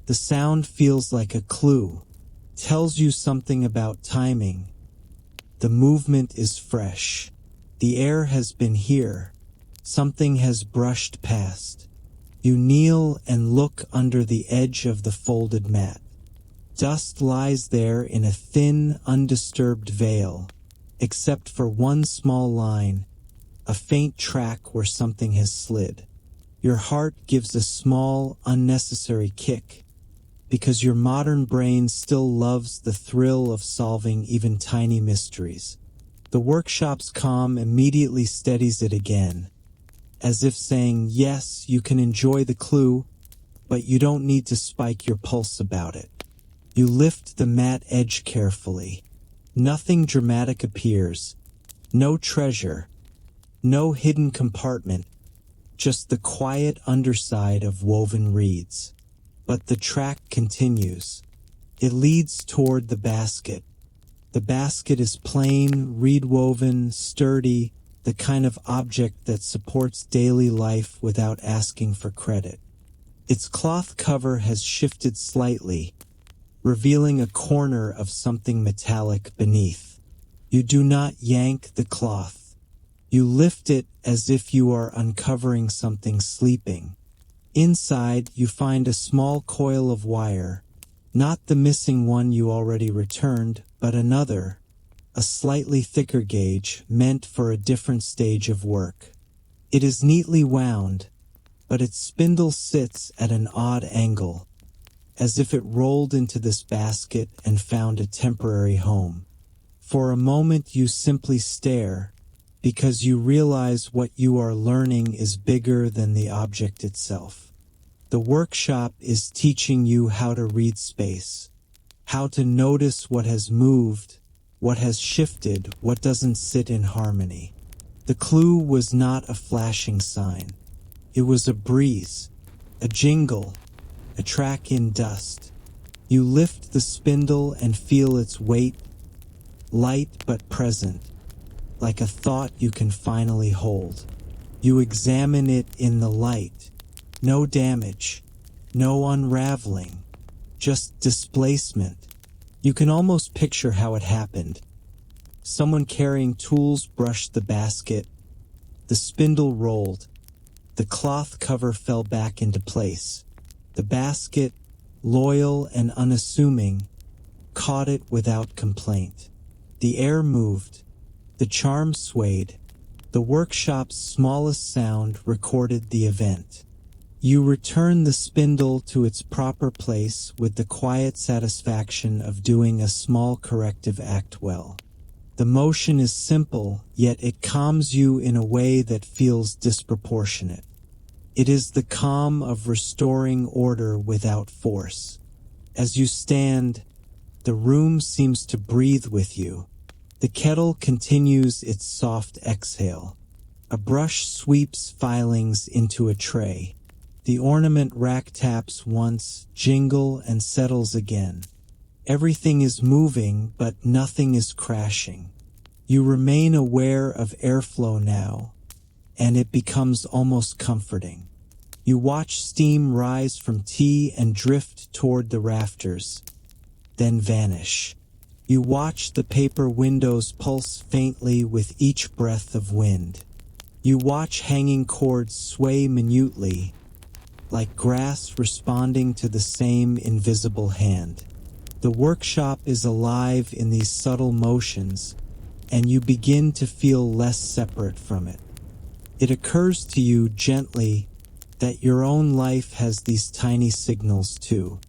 The sound feels like a clue, tells you something about timing. The movement is fresh. The air has been here. Something has brushed past. You kneel and look under the edge of the folded mat. Dust lies there in a thin, undisturbed veil, except for one small line, a faint track where something has slid. Your heart gives a small, unnecessary kick, because your modern brain still loves the thrill of solving even tiny mysteries. The workshop's calm immediately steadies it again, as if saying, yes, you can enjoy the clue, but you don't need to spike your pulse about it. You lift the mat edge carefully. Nothing dramatic appears. No treasure. No hidden compartment. Just the quiet underside of woven reeds. But the track continues. It leads toward the basket. The basket is plain, reed-woven, sturdy, the kind of object that supports daily life without asking for credit. Its cloth cover has shifted slightly, revealing a corner of something metallic beneath. You do not yank the cloth. You lift it as if you are uncovering something sleeping. Inside, you find a small coil of wire, not the missing one you already returned, but another, a slightly thicker gauge meant for a different stage of work. It is neatly wound, but its spindle sits at an odd angle, as if it rolled into this basket and found a temporary home. For a moment you simply stare, because you realize what you are learning is bigger than the object itself. The workshop is teaching you how to read space, how to notice what has moved, what has shifted, what doesn't sit in harmony. The clue was not a flashing sign. It was a breeze, a jingle, a track in dust. You lift the spindle and feel its weight, light but present, like a thought you can finally hold. You examine it in the light. No damage, no unraveling, just displacement. You can almost picture how it happened. Someone carrying tools brushed the basket. The spindle rolled. The cloth cover fell back into place. The basket, loyal and unassuming, caught it without complaint. The air moved. The charm swayed. The workshop's smallest sound recorded the event. You return the spindle to its proper place with the quiet satisfaction of doing a small corrective act well. The motion is simple, yet it calms you in a way that feels disproportionate. It is the calm of restoring order without force. As you stand, the room seems to breathe with you. The kettle continues its soft exhale. A brush sweeps filings into a tray. The ornament rack taps once, jingle, and settles again. Everything is moving, but nothing is crashing. You remain aware of airflow now, and it becomes almost comforting. You watch steam rise from tea and drift toward the rafters, then vanish. You watch the paper windows pulse faintly with each breath of wind. You watch hanging cords sway minutely, like grass responding to the same invisible hand. The workshop is alive in these subtle motions, and you begin to feel less separate from it. It occurs to you gently that your own life has these tiny signals too.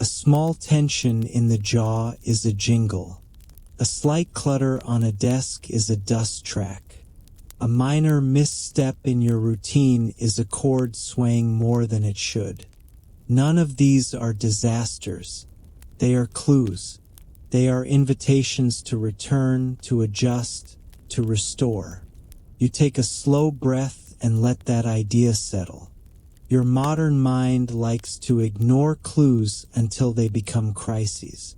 A small tension in the jaw is a jingle. A slight clutter on a desk is a dust track. A minor misstep in your routine is a cord swaying more than it should. None of these are disasters. They are clues. They are invitations to return, to adjust, to restore. You take a slow breath and let that idea settle. Your modern mind likes to ignore clues until they become crises.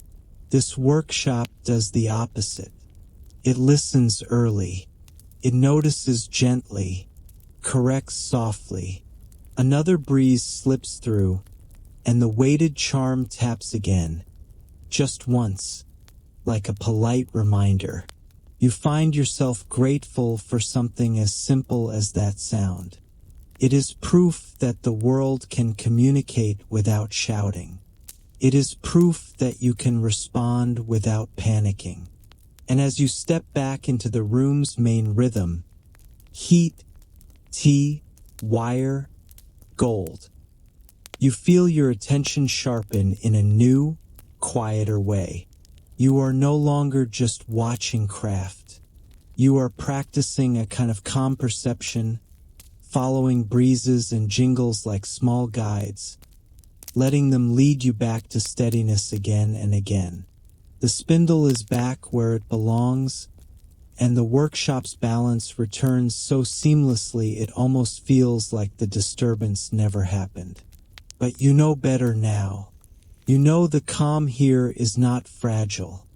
This workshop does the opposite. It listens early. It notices gently, corrects softly. Another breeze slips through, and the weighted charm taps again, just once, like a polite reminder. You find yourself grateful for something as simple as that sound. It is proof that the world can communicate without shouting. It is proof that you can respond without panicking. And as you step back into the room's main rhythm, heat, tea, wire, gold, you feel your attention sharpen in a new, quieter way. You are no longer just watching craft. You are practicing a kind of calm perception, following breezes and jingles like small guides, letting them lead you back to steadiness again and again. The spindle is back where it belongs, and the workshop's balance returns so seamlessly it almost feels like the disturbance never happened. But you know better now. You know the calm here is not fragile.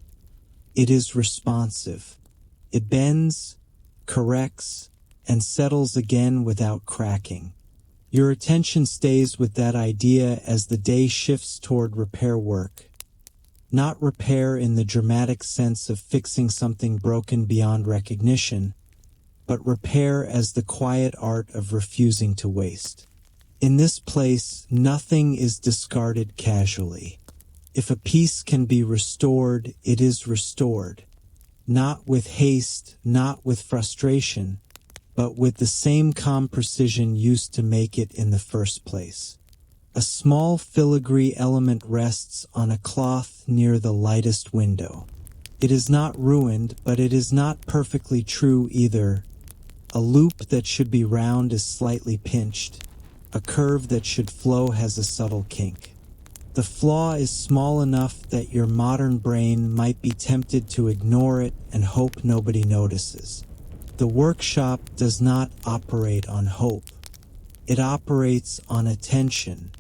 It is responsive. It bends, corrects, and settles again without cracking. Your attention stays with that idea as the day shifts toward repair work. Not repair in the dramatic sense of fixing something broken beyond recognition, but repair as the quiet art of refusing to waste. In this place, nothing is discarded casually. If a piece can be restored, it is restored. Not with haste, not with frustration, but with the same calm precision used to make it in the first place. A small filigree element rests on a cloth near the lightest window. It is not ruined, but it is not perfectly true either. A loop that should be round is slightly pinched. A curve that should flow has a subtle kink. The flaw is small enough that your modern brain might be tempted to ignore it and hope nobody notices. The workshop does not operate on hope. It operates on attention.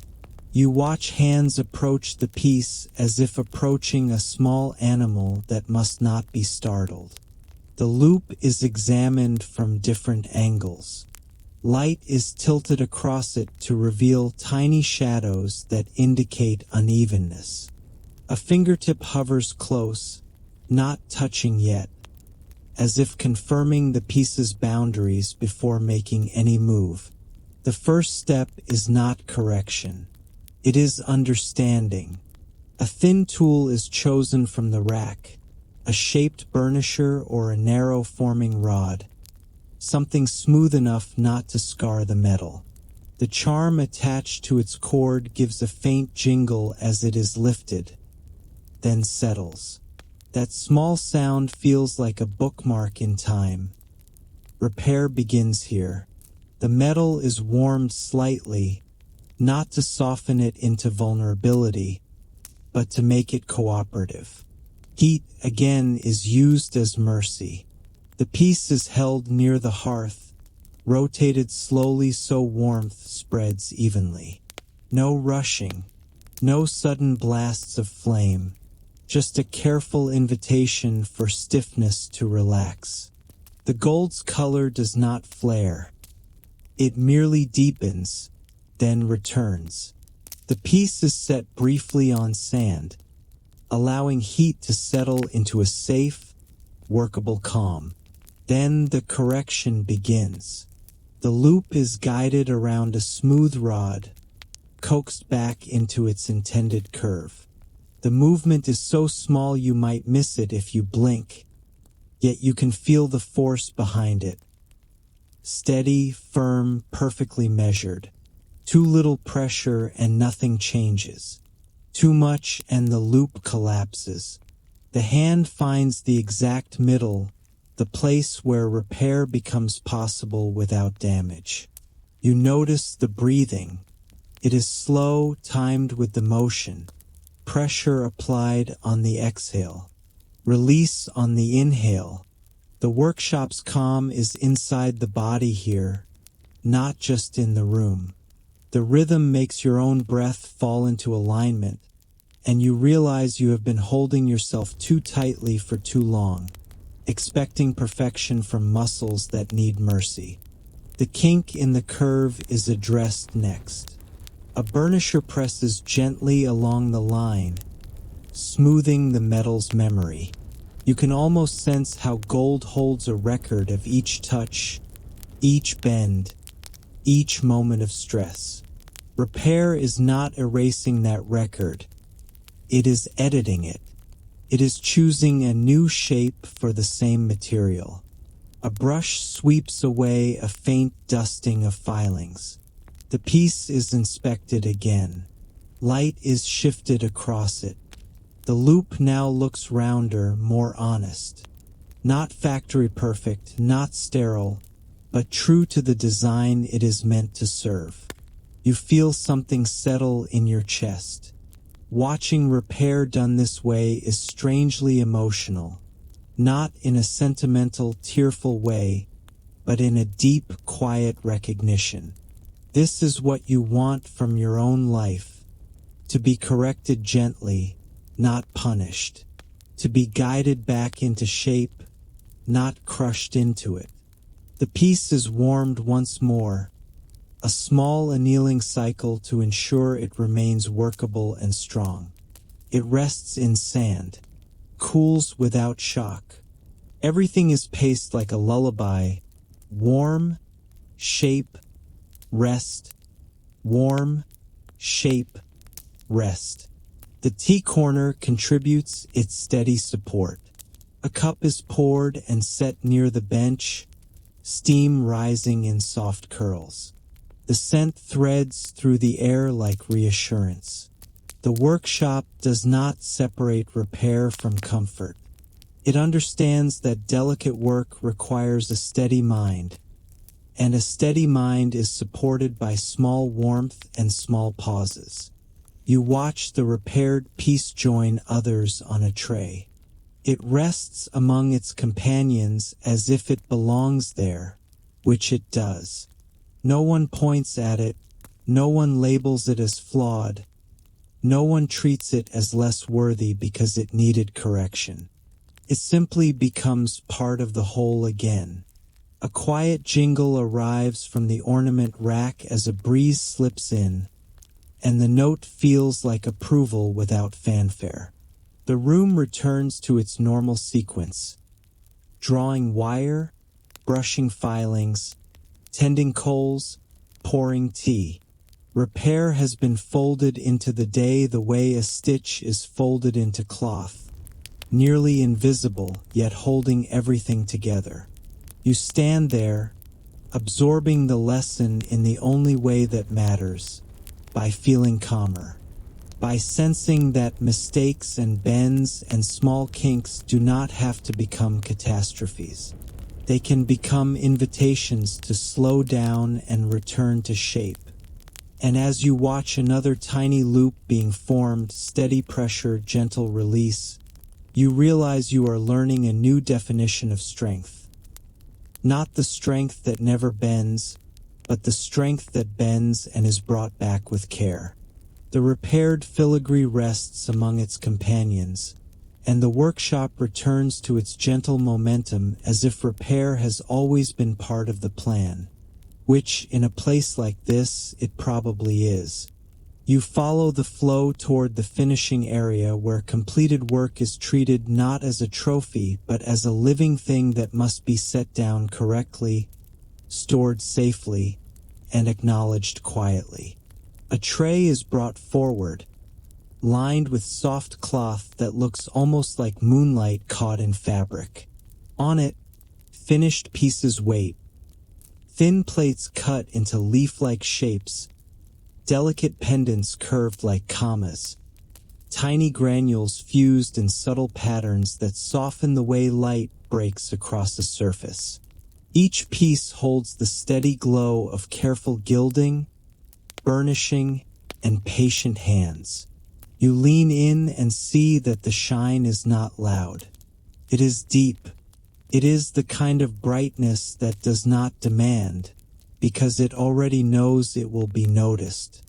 You watch hands approach the piece as if approaching a small animal that must not be startled. The loop is examined from different angles. Light is tilted across it to reveal tiny shadows that indicate unevenness. A fingertip hovers close, not touching yet, as if confirming the piece's boundaries before making any move. The first step is not correction. It is understanding. A thin tool is chosen from the rack, a shaped burnisher or a narrow forming rod, something smooth enough not to scar the metal. The charm attached to its cord gives a faint jingle as it is lifted, then settles. That small sound feels like a bookmark in time. Repair begins here. The metal is warmed slightly, not to soften it into vulnerability, but to make it cooperative. Heat, again, is used as mercy. The piece is held near the hearth, rotated slowly so warmth spreads evenly. No rushing, no sudden blasts of flame, just a careful invitation for stiffness to relax. The gold's color does not flare. It merely deepens, then returns. The piece is set briefly on sand, allowing heat to settle into a safe, workable calm. Then the correction begins. The loop is guided around a smooth rod, coaxed back into its intended curve. The movement is so small you might miss it if you blink, yet you can feel the force behind it. Steady, firm, perfectly measured. Too little pressure and nothing changes. Too much and the loop collapses. The hand finds the exact middle, the place where repair becomes possible without damage. You notice the breathing. It is slow, timed with the motion. Pressure applied on the exhale. Release on the inhale. The workshop's calm is inside the body here, not just in the room. The rhythm makes your own breath fall into alignment, and you realize you have been holding yourself too tightly for too long, expecting perfection from muscles that need mercy. The kink in the curve is addressed next. A burnisher presses gently along the line, smoothing the metal's memory. You can almost sense how gold holds a record of each touch, each bend, each moment of stress. Repair is not erasing that record. It is editing it. It is choosing a new shape for the same material. A brush sweeps away a faint dusting of filings. The piece is inspected again. Light is shifted across it. The loop now looks rounder, more honest. Not factory perfect, not sterile, but true to the design it is meant to serve. You feel something settle in your chest. Watching repair done this way is strangely emotional, not in a sentimental, tearful way, but in a deep, quiet recognition. This is what you want from your own life, to be corrected gently, not punished, to be guided back into shape, not crushed into it. The piece is warmed once more, a small annealing cycle to ensure it remains workable and strong. It rests in sand, cools without shock. Everything is paced like a lullaby: warm, shape, rest, warm, shape, rest. The tea corner contributes its steady support. A cup is poured and set near the bench, steam rising in soft curls. The scent threads through the air like reassurance. The workshop does not separate repair from comfort. It understands that delicate work requires a steady mind, and a steady mind is supported by small warmth and small pauses. You watch the repaired piece join others on a tray. It rests among its companions as if it belongs there, which it does. No one points at it, no one labels it as flawed, no one treats it as less worthy because it needed correction. It simply becomes part of the whole again. A quiet jingle arrives from the ornament rack as a breeze slips in, and the note feels like approval without fanfare. The room returns to its normal sequence: drawing wire, brushing filings, tending coals, pouring tea. Repair has been folded into the day the way a stitch is folded into cloth, nearly invisible yet holding everything together. You stand there, absorbing the lesson in the only way that matters: by feeling calmer, by sensing that mistakes and bends and small kinks do not have to become catastrophes. They can become invitations to slow down and return to shape. And as you watch another tiny loop being formed, steady pressure, gentle release, you realize you are learning a new definition of strength. Not the strength that never bends, but the strength that bends and is brought back with care. The repaired filigree rests among its companions, and the workshop returns to its gentle momentum as if repair has always been part of the plan, which, in a place like this, it probably is. You follow the flow toward the finishing area where completed work is treated not as a trophy but as a living thing that must be set down correctly, stored safely, and acknowledged quietly. A tray is brought forward, lined with soft cloth that looks almost like moonlight caught in fabric. On it, finished pieces wait. Thin plates cut into leaf-like shapes, delicate pendants curved like commas, tiny granules fused in subtle patterns that soften the way light breaks across a surface. Each piece holds the steady glow of careful gilding, burnishing, and patient hands. You lean in and see that the shine is not loud. It is deep. It is the kind of brightness that does not demand, because it already knows it will be noticed.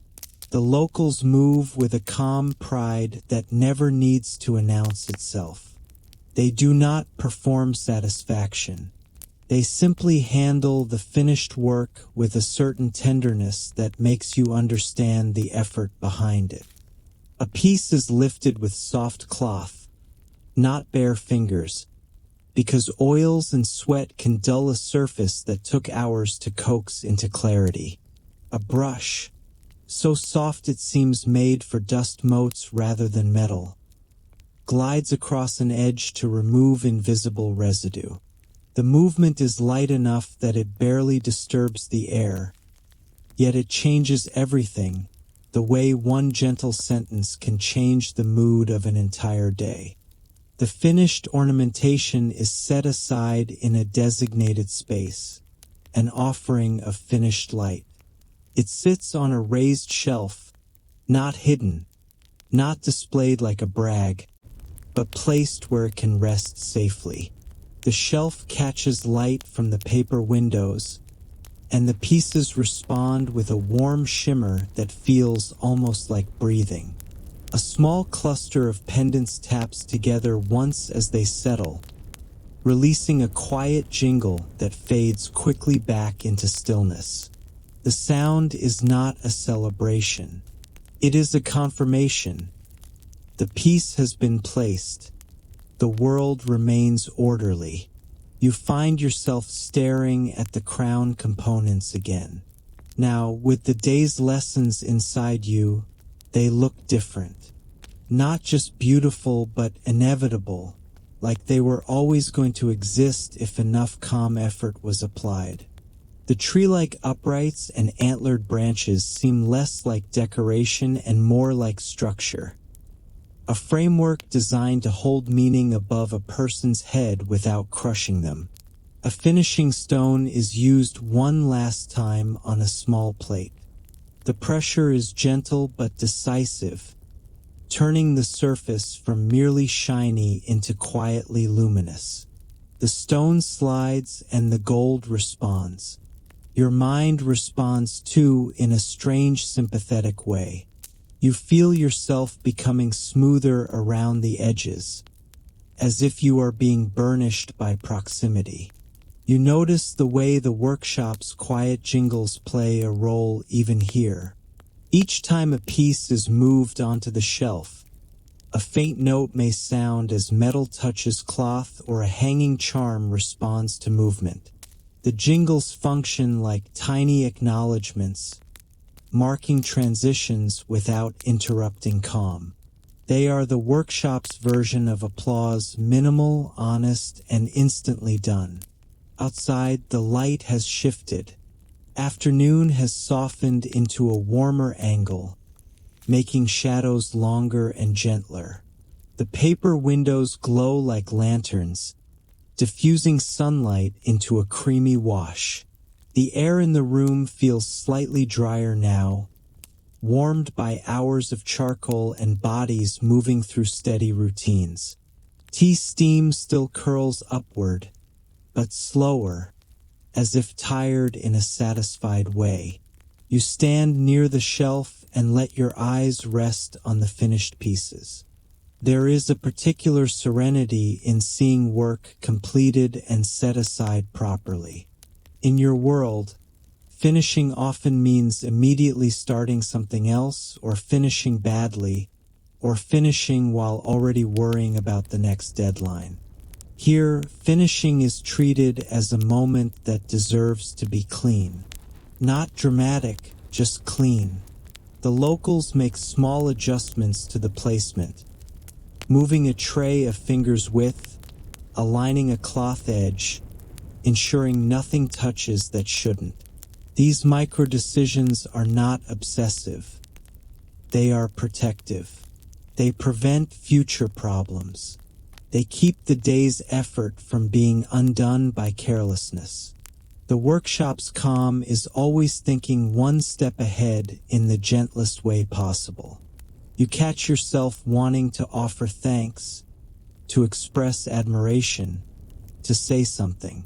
The locals move with a calm pride that never needs to announce itself. They do not perform satisfaction. They simply handle the finished work with a certain tenderness that makes you understand the effort behind it. A piece is lifted with soft cloth, not bare fingers, because oils and sweat can dull a surface that took hours to coax into clarity. A brush, so soft it seems made for dust motes rather than metal, glides across an edge to remove invisible residue. The movement is light enough that it barely disturbs the air, yet it changes everything, the way one gentle sentence can change the mood of an entire day. The finished ornamentation is set aside in a designated space, an offering of finished light. It sits on a raised shelf, not hidden, not displayed like a brag, but placed where it can rest safely. The shelf catches light from the paper windows, and the pieces respond with a warm shimmer that feels almost like breathing. A small cluster of pendants taps together once as they settle, releasing a quiet jingle that fades quickly back into stillness. The sound is not a celebration. It is a confirmation. The piece has been placed. The world remains orderly. You find yourself staring at the crown components again. Now, with the day's lessons inside you, they look different. Not just beautiful, but inevitable, like they were always going to exist if enough calm effort was applied. The tree-like uprights and antlered branches seem less like decoration and more like structure. A framework designed to hold meaning above a person's head without crushing them. A finishing stone is used one last time on a small plate. The pressure is gentle but decisive, turning the surface from merely shiny into quietly luminous. The stone slides and the gold responds. Your mind responds too in a strange sympathetic way. You feel yourself becoming smoother around the edges, as if you are being burnished by proximity. You notice the way the workshop's quiet jingles play a role even here. Each time a piece is moved onto the shelf, a faint note may sound as metal touches cloth or a hanging charm responds to movement. The jingles function like tiny acknowledgments, marking transitions without interrupting calm. They are the workshop's version of applause, minimal, honest, and instantly done. Outside, the light has shifted. Afternoon has softened into a warmer angle, making shadows longer and gentler. The paper windows glow like lanterns, diffusing sunlight into a creamy wash. The air in the room feels slightly drier now, warmed by hours of charcoal and bodies moving through steady routines. Tea steam still curls upward, but slower, as if tired in a satisfied way. You stand near the shelf and let your eyes rest on the finished pieces. There is a particular serenity in seeing work completed and set aside properly. In your world, finishing often means immediately starting something else, or finishing badly, or finishing while already worrying about the next deadline. Here, finishing is treated as a moment that deserves to be clean. Not dramatic, just clean. The locals make small adjustments to the placement, moving a tray a finger's width, aligning a cloth edge, ensuring nothing touches that shouldn't. These micro decisions are not obsessive. They are protective. They prevent future problems. They keep the day's effort from being undone by carelessness. The workshop's calm is always thinking one step ahead in the gentlest way possible. You catch yourself wanting to offer thanks, to express admiration, to say something.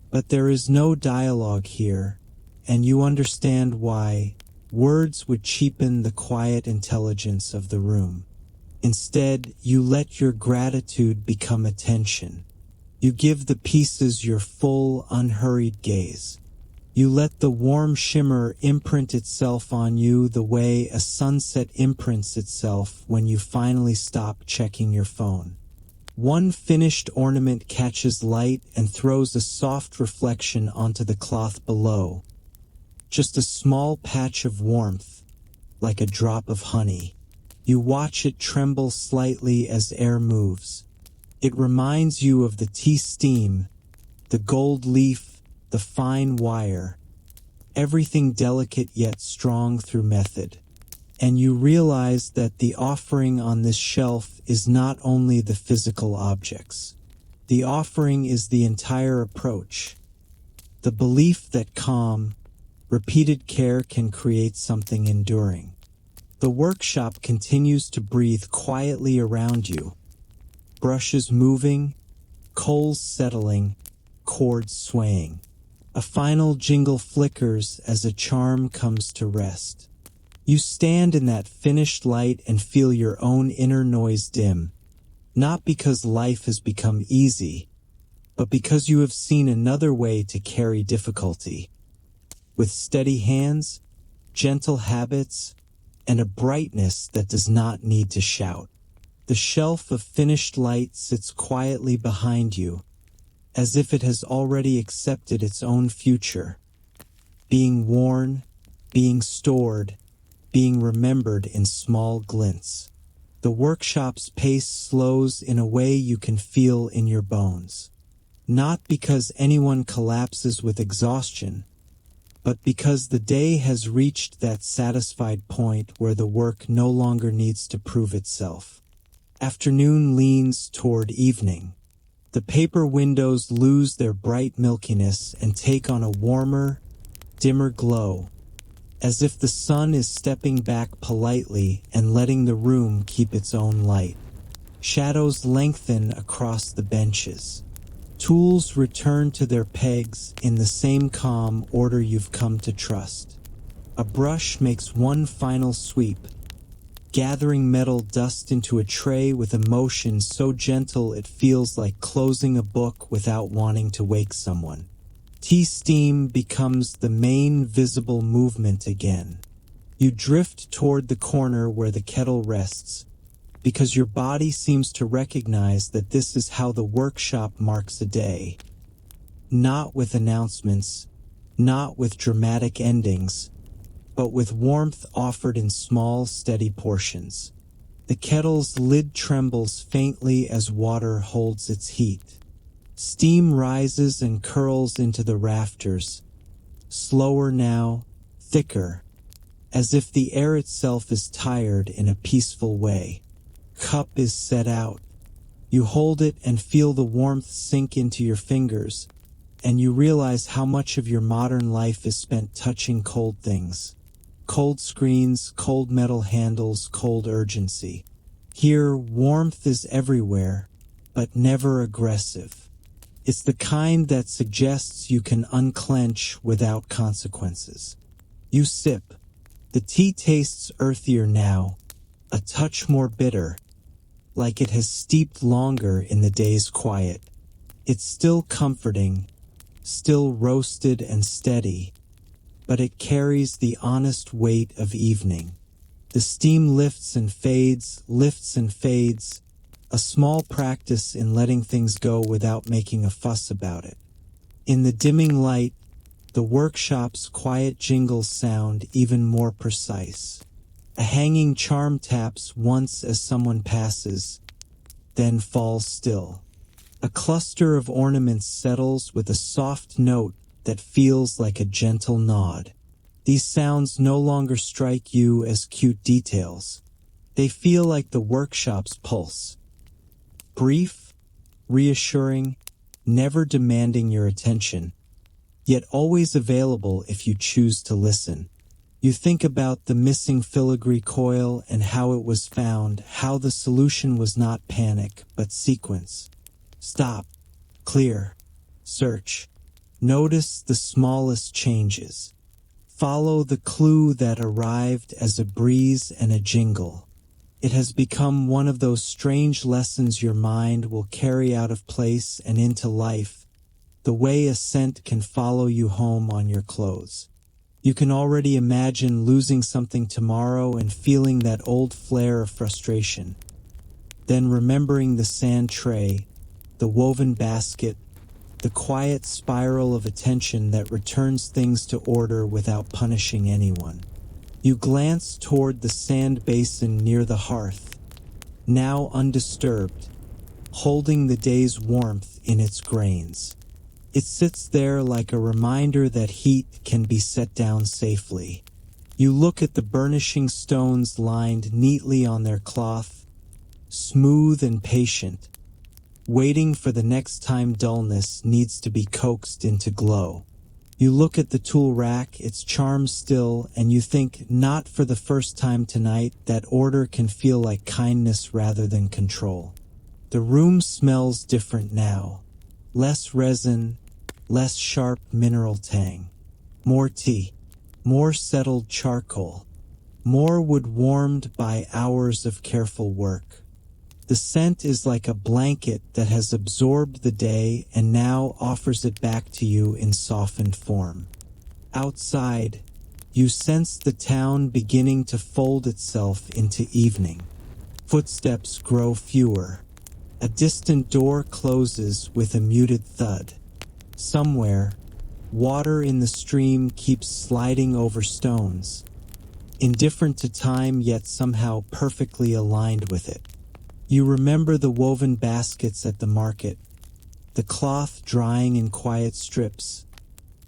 But there is no dialogue here, and you understand why. Words would cheapen the quiet intelligence of the room. Instead, you let your gratitude become attention. You give the pieces your full, unhurried gaze. You let the warm shimmer imprint itself on you the way a sunset imprints itself when you finally stop checking your phone. One finished ornament catches light and throws a soft reflection onto the cloth below. Just a small patch of warmth, like a drop of honey. You watch it tremble slightly as air moves. It reminds you of the tea steam, the gold leaf, the fine wire, everything delicate yet strong through method. And you realize that the offering on this shelf is not only the physical objects. The offering is the entire approach. The belief that calm, repeated care can create something enduring. The workshop continues to breathe quietly around you. Brushes moving, coals settling, cords swaying. A final jingle flickers as a charm comes to rest. You stand in that finished light and feel your own inner noise dim, not because life has become easy, but because you have seen another way to carry difficulty. with steady hands, gentle habits, and a brightness that does not need to shout. The shelf of finished light sits quietly behind you, as if it has already accepted its own future, being worn, being stored, being remembered in small glints. The workshop's pace slows in a way you can feel in your bones. Not because anyone collapses with exhaustion, but because the day has reached that satisfied point where the work no longer needs to prove itself. Afternoon leans toward evening. The paper windows lose their bright milkiness and take on a warmer, dimmer glow, as if the sun is stepping back politely and letting the room keep its own light. Shadows lengthen across the benches. Tools return to their pegs in the same calm order you've come to trust. A brush makes one final sweep, gathering metal dust into a tray with a motion so gentle it feels like closing a book without wanting to wake someone. Tea steam becomes the main visible movement again. You drift toward the corner where the kettle rests, because your body seems to recognize that this is how the workshop marks a day. Not with announcements, not with dramatic endings, but with warmth offered in small, steady portions. The kettle's lid trembles faintly as water holds its heat. Steam rises and curls into the rafters, slower now, thicker, as if the air itself is tired in a peaceful way. Cup is set out. You hold it and feel the warmth sink into your fingers, and you realize how much of your modern life is spent touching cold things. Cold screens, cold metal handles, cold urgency. Here, warmth is everywhere, but never aggressive. It's the kind that suggests you can unclench without consequences. You sip. The tea tastes earthier now, a touch more bitter, like it has steeped longer in the day's quiet. It's still comforting, still roasted and steady, but it carries the honest weight of evening. The steam lifts and fades, a small practice in letting things go without making a fuss about it. In the dimming light, the workshop's quiet jingles sound even more precise. A hanging charm taps once as someone passes, then falls still. A cluster of ornaments settles with a soft note that feels like a gentle nod. These sounds no longer strike you as cute details. They feel like the workshop's pulse. Brief, reassuring, never demanding your attention, yet always available if you choose to listen. You think about the missing filigree coil and how it was found, how the solution was not panic, but sequence. Stop, clear, search. Notice the smallest changes. Follow the clue that arrived as a breeze and a jingle. It has become one of those strange lessons your mind will carry out of place and into life, the way a scent can follow you home on your clothes. You can already imagine losing something tomorrow and feeling that old flare of frustration. Then remembering the sand tray, the woven basket, the quiet spiral of attention that returns things to order without punishing anyone. You glance toward the sand basin near the hearth, now undisturbed, holding the day's warmth in its grains. It sits there like a reminder that heat can be set down safely. You look at the burnishing stones lined neatly on their cloth, smooth and patient, waiting for the next time dullness needs to be coaxed into glow. You look at the tool rack, its charm still, and you think, not for the first time tonight, that order can feel like kindness rather than control. The room smells different now. Less resin, less sharp mineral tang. More tea, more settled charcoal, more wood warmed by hours of careful work. The scent is like a blanket that has absorbed the day and now offers it back to you in softened form. Outside, you sense the town beginning to fold itself into evening. Footsteps grow fewer. A distant door closes with a muted thud. Somewhere, water in the stream keeps sliding over stones, indifferent to time yet somehow perfectly aligned with it. You remember the woven baskets at the market, the cloth drying in quiet strips,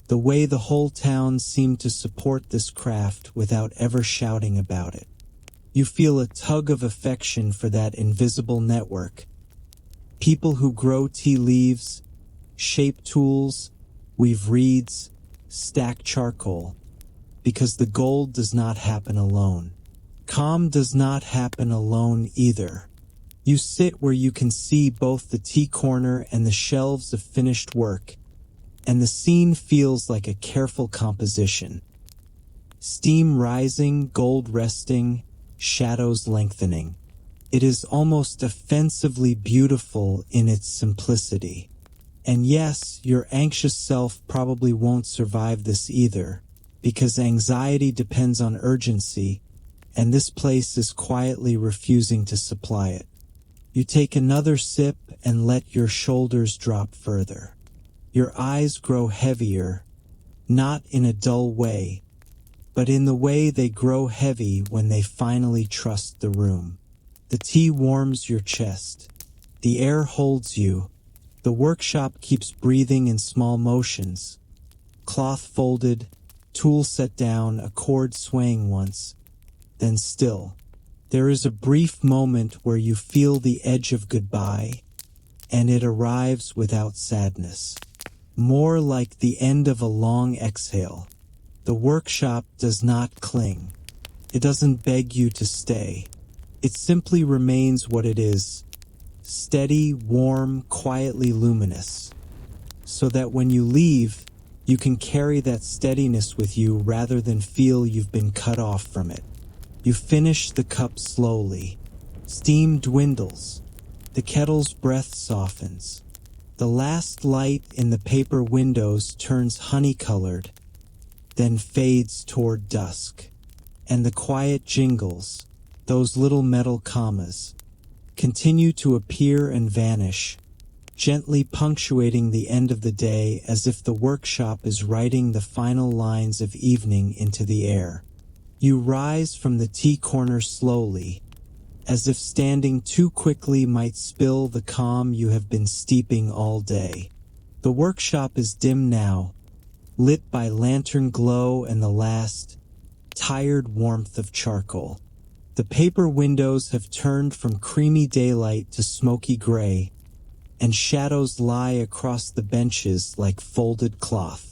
the way the whole town seemed to support this craft without ever shouting about it. You feel a tug of affection for that invisible network. People who grow tea leaves, shape tools, weave reeds, stack charcoal, because the gold does not happen alone. Calm does not happen alone either. You sit where you can see both the tea corner and the shelves of finished work, and the scene feels like a careful composition. Steam rising, gold resting, shadows lengthening. It is almost offensively beautiful in its simplicity. And yes, your anxious self probably won't survive this either, because anxiety depends on urgency, and this place is quietly refusing to supply it. You take another sip and let your shoulders drop further. Your eyes grow heavier, not in a dull way, but in the way they grow heavy when they finally trust the room. The tea warms your chest. The air holds you. The workshop keeps breathing in small motions. Cloth folded, tool set down, a cord swaying once, then still. There is a brief moment where you feel the edge of goodbye, and it arrives without sadness. More like the end of a long exhale. The workshop does not cling. It doesn't beg you to stay. It simply remains what it is. Steady, warm, quietly luminous. So that when you leave, you can carry that steadiness with you rather than feel you've been cut off from it. You finish the cup slowly. Steam dwindles. The kettle's breath softens. The last light in the paper windows turns honey-colored, then fades toward dusk. And the quiet jingles, those little metal commas, continue to appear and vanish, gently punctuating the end of the day as if the workshop is writing the final lines of evening into the air. You rise from the tea corner slowly, as if standing too quickly might spill the calm you have been steeping all day. The workshop is dim now, lit by lantern glow and the last, tired warmth of charcoal. The paper windows have turned from creamy daylight to smoky gray, and shadows lie across the benches like folded cloth.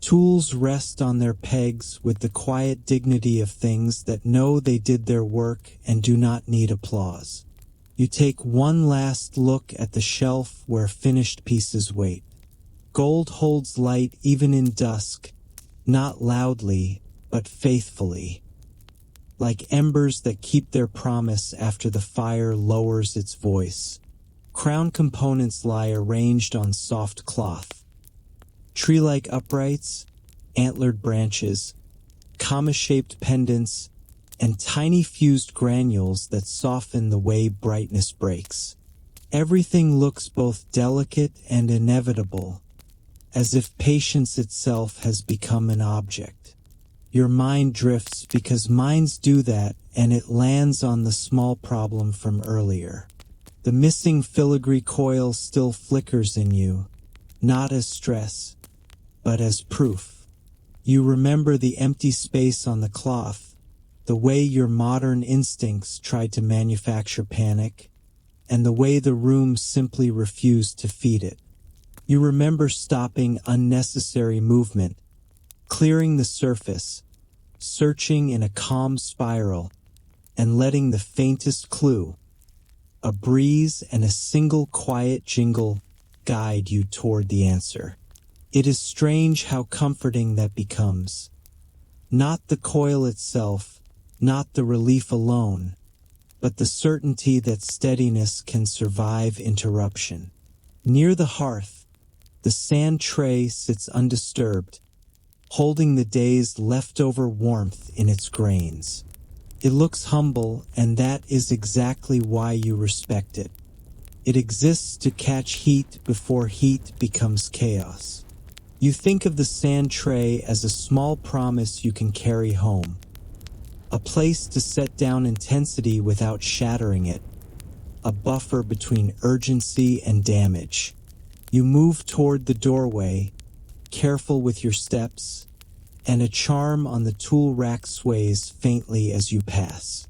Tools rest on their pegs with the quiet dignity of things that know they did their work and do not need applause. You take one last look at the shelf where finished pieces wait. Gold holds light even in dusk, not loudly, but faithfully. Like embers that keep their promise after the fire lowers its voice. Crown components lie arranged on soft cloth. Tree-like uprights, antlered branches, comma-shaped pendants, and tiny fused granules that soften the way brightness breaks. Everything looks both delicate and inevitable, as if patience itself has become an object. Your mind drifts because minds do that, and it lands on the small problem from earlier. The missing filigree coil still flickers in you, not as stress, but as proof. You remember the empty space on the cloth, the way your modern instincts tried to manufacture panic, and the way the room simply refused to feed it. You remember stopping unnecessary movement, clearing the surface, searching in a calm spiral, and letting the faintest clue, a breeze and a single quiet jingle, guide you toward the answer. It is strange how comforting that becomes. Not the coil itself, not the relief alone, but the certainty that steadiness can survive interruption. Near the hearth, the sand tray sits undisturbed, holding the day's leftover warmth in its grains. It looks humble, and that is exactly why you respect it. It exists to catch heat before heat becomes chaos. You think of the sand tray as a small promise you can carry home, a place to set down intensity without shattering it, a buffer between urgency and damage. You move toward the doorway, careful with your steps, and a charm on the tool rack sways faintly as you pass.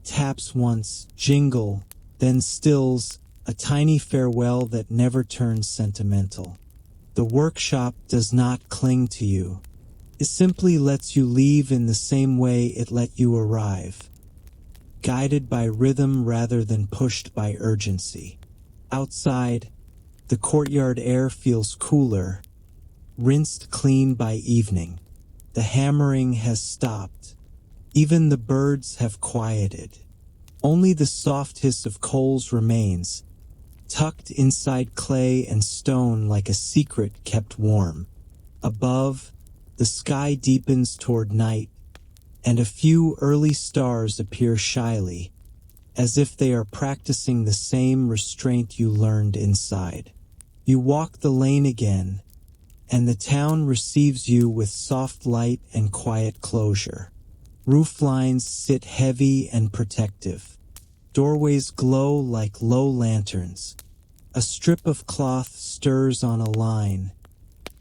Taps once, jingle, then stills, a tiny farewell that never turns sentimental. The workshop does not cling to you. It simply lets you leave in the same way it let you arrive, guided by rhythm rather than pushed by urgency. Outside, the courtyard air feels cooler, rinsed clean by evening. The hammering has stopped. Even the birds have quieted. Only the soft hiss of coals remains, tucked inside clay and stone like a secret kept warm. Above, the sky deepens toward night, and a few early stars appear shyly, as if they are practicing the same restraint you learned inside. You walk the lane again, and the town receives you with soft light and quiet closure. Roof lines sit heavy and protective. Doorways glow like low lanterns. A strip of cloth stirs on a line,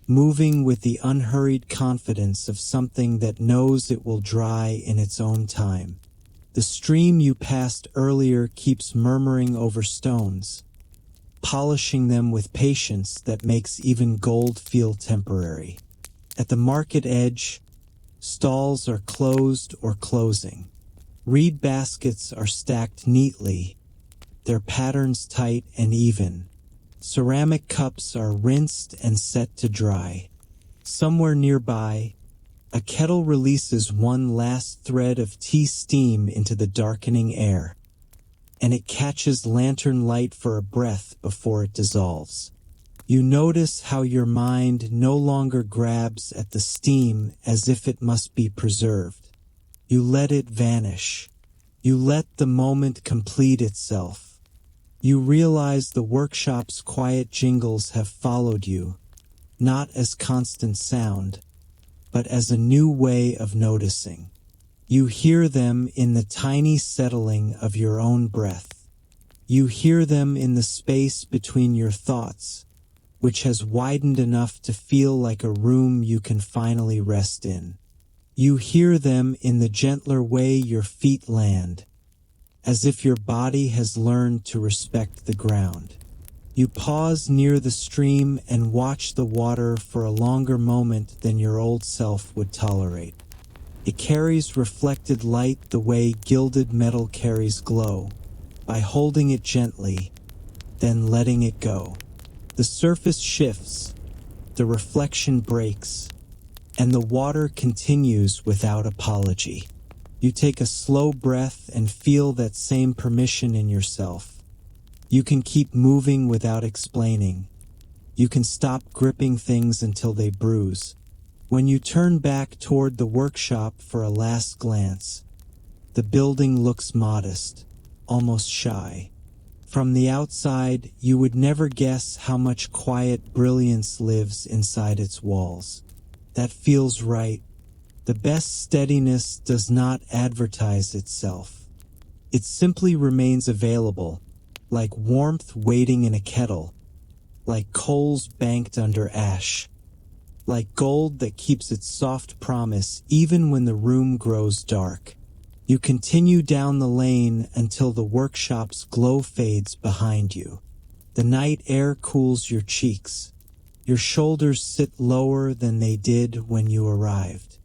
moving with the unhurried confidence of something that knows it will dry in its own time. The stream you passed earlier keeps murmuring over stones, polishing them with patience that makes even gold feel temporary. At the market edge, stalls are closed or closing. Reed baskets are stacked neatly, their patterns tight and even. Ceramic cups are rinsed and set to dry. Somewhere nearby, a kettle releases one last thread of tea steam into the darkening air, and it catches lantern light for a breath before it dissolves. You notice how your mind no longer grabs at the steam as if it must be preserved. You let it vanish. You let the moment complete itself. You realize the workshop's quiet jingles have followed you, not as constant sound, but as a new way of noticing. You hear them in the tiny settling of your own breath. You hear them in the space between your thoughts, which has widened enough to feel like a room you can finally rest in. You hear them in the gentler way your feet land, as if your body has learned to respect the ground. You pause near the stream and watch the water for a longer moment than your old self would tolerate. It carries reflected light the way gilded metal carries glow, by holding it gently, then letting it go. The surface shifts, the reflection breaks, and the water continues without apology. You take a slow breath and feel that same permission in yourself. You can keep moving without explaining. You can stop gripping things until they bruise. When you turn back toward the workshop for a last glance, the building looks modest, almost shy. From the outside, you would never guess how much quiet brilliance lives inside its walls. That feels right. The best steadiness does not advertise itself. It simply remains available, like warmth waiting in a kettle, like coals banked under ash, like gold that keeps its soft promise even when the room grows dark. You continue down the lane until the workshop's glow fades behind you. The night air cools your cheeks. Your shoulders sit lower than they did when you arrived.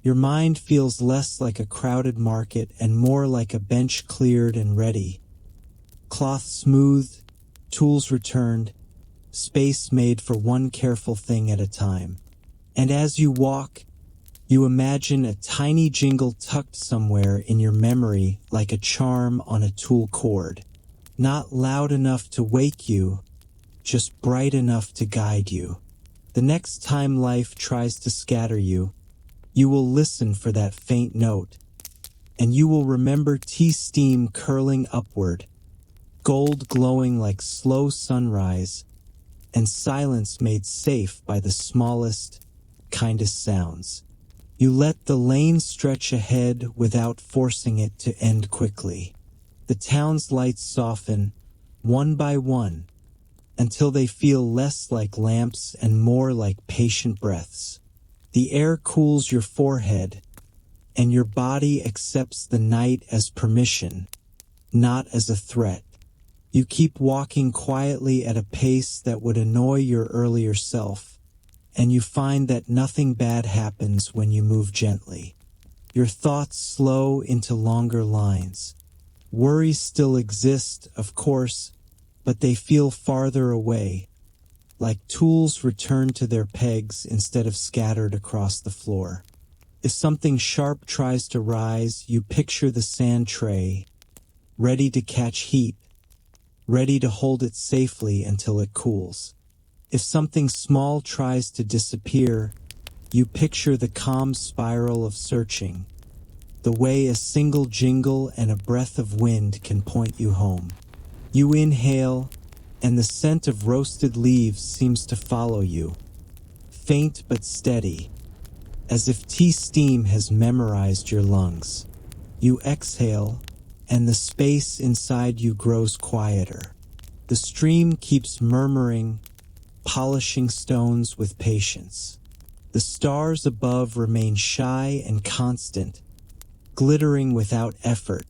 Your mind feels less like a crowded market and more like a bench cleared and ready. Cloth smoothed, tools returned, space made for one careful thing at a time. And as you walk, you imagine a tiny jingle tucked somewhere in your memory like a charm on a tool cord. Not loud enough to wake you, just bright enough to guide you. The next time life tries to scatter you, you will listen for that faint note, and you will remember tea steam curling upward, gold glowing like slow sunrise, and silence made safe by the smallest, kindest sounds. You let the lane stretch ahead without forcing it to end quickly. The town's lights soften, one by one, until they feel less like lamps and more like patient breaths. The air cools your forehead, and your body accepts the night as permission, not as a threat. You keep walking quietly at a pace that would annoy your earlier self, and you find that nothing bad happens when you move gently. Your thoughts slow into longer lines. Worries still exist, of course, but they feel farther away, like tools returned to their pegs instead of scattered across the floor. If something sharp tries to rise, you picture the sand tray, ready to catch heat, ready to hold it safely until it cools. If something small tries to disappear, you picture the calm spiral of searching, the way a single jingle and a breath of wind can point you home. You inhale, and the scent of roasted leaves seems to follow you, faint but steady, as if tea steam has memorized your lungs. You exhale, and the space inside you grows quieter. The stream keeps murmuring, polishing stones with patience. The stars above remain shy and constant, glittering without effort,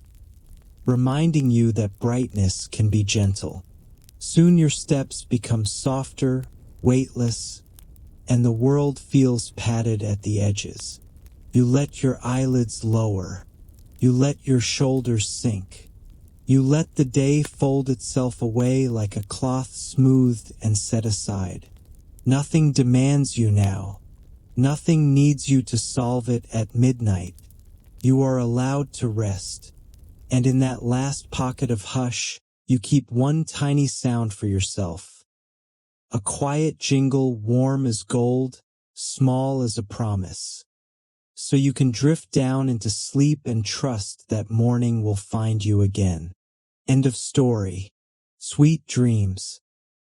reminding you that brightness can be gentle. Soon your steps become softer, weightless, and the world feels padded at the edges. You let your eyelids lower. You let your shoulders sink. You let the day fold itself away like a cloth smoothed and set aside. Nothing demands you now. Nothing needs you to solve it at midnight. You are allowed to rest. And in that last pocket of hush, you keep one tiny sound for yourself. A quiet jingle warm as gold, small as a promise. So you can drift down into sleep and trust that morning will find you again. End of story. Sweet dreams.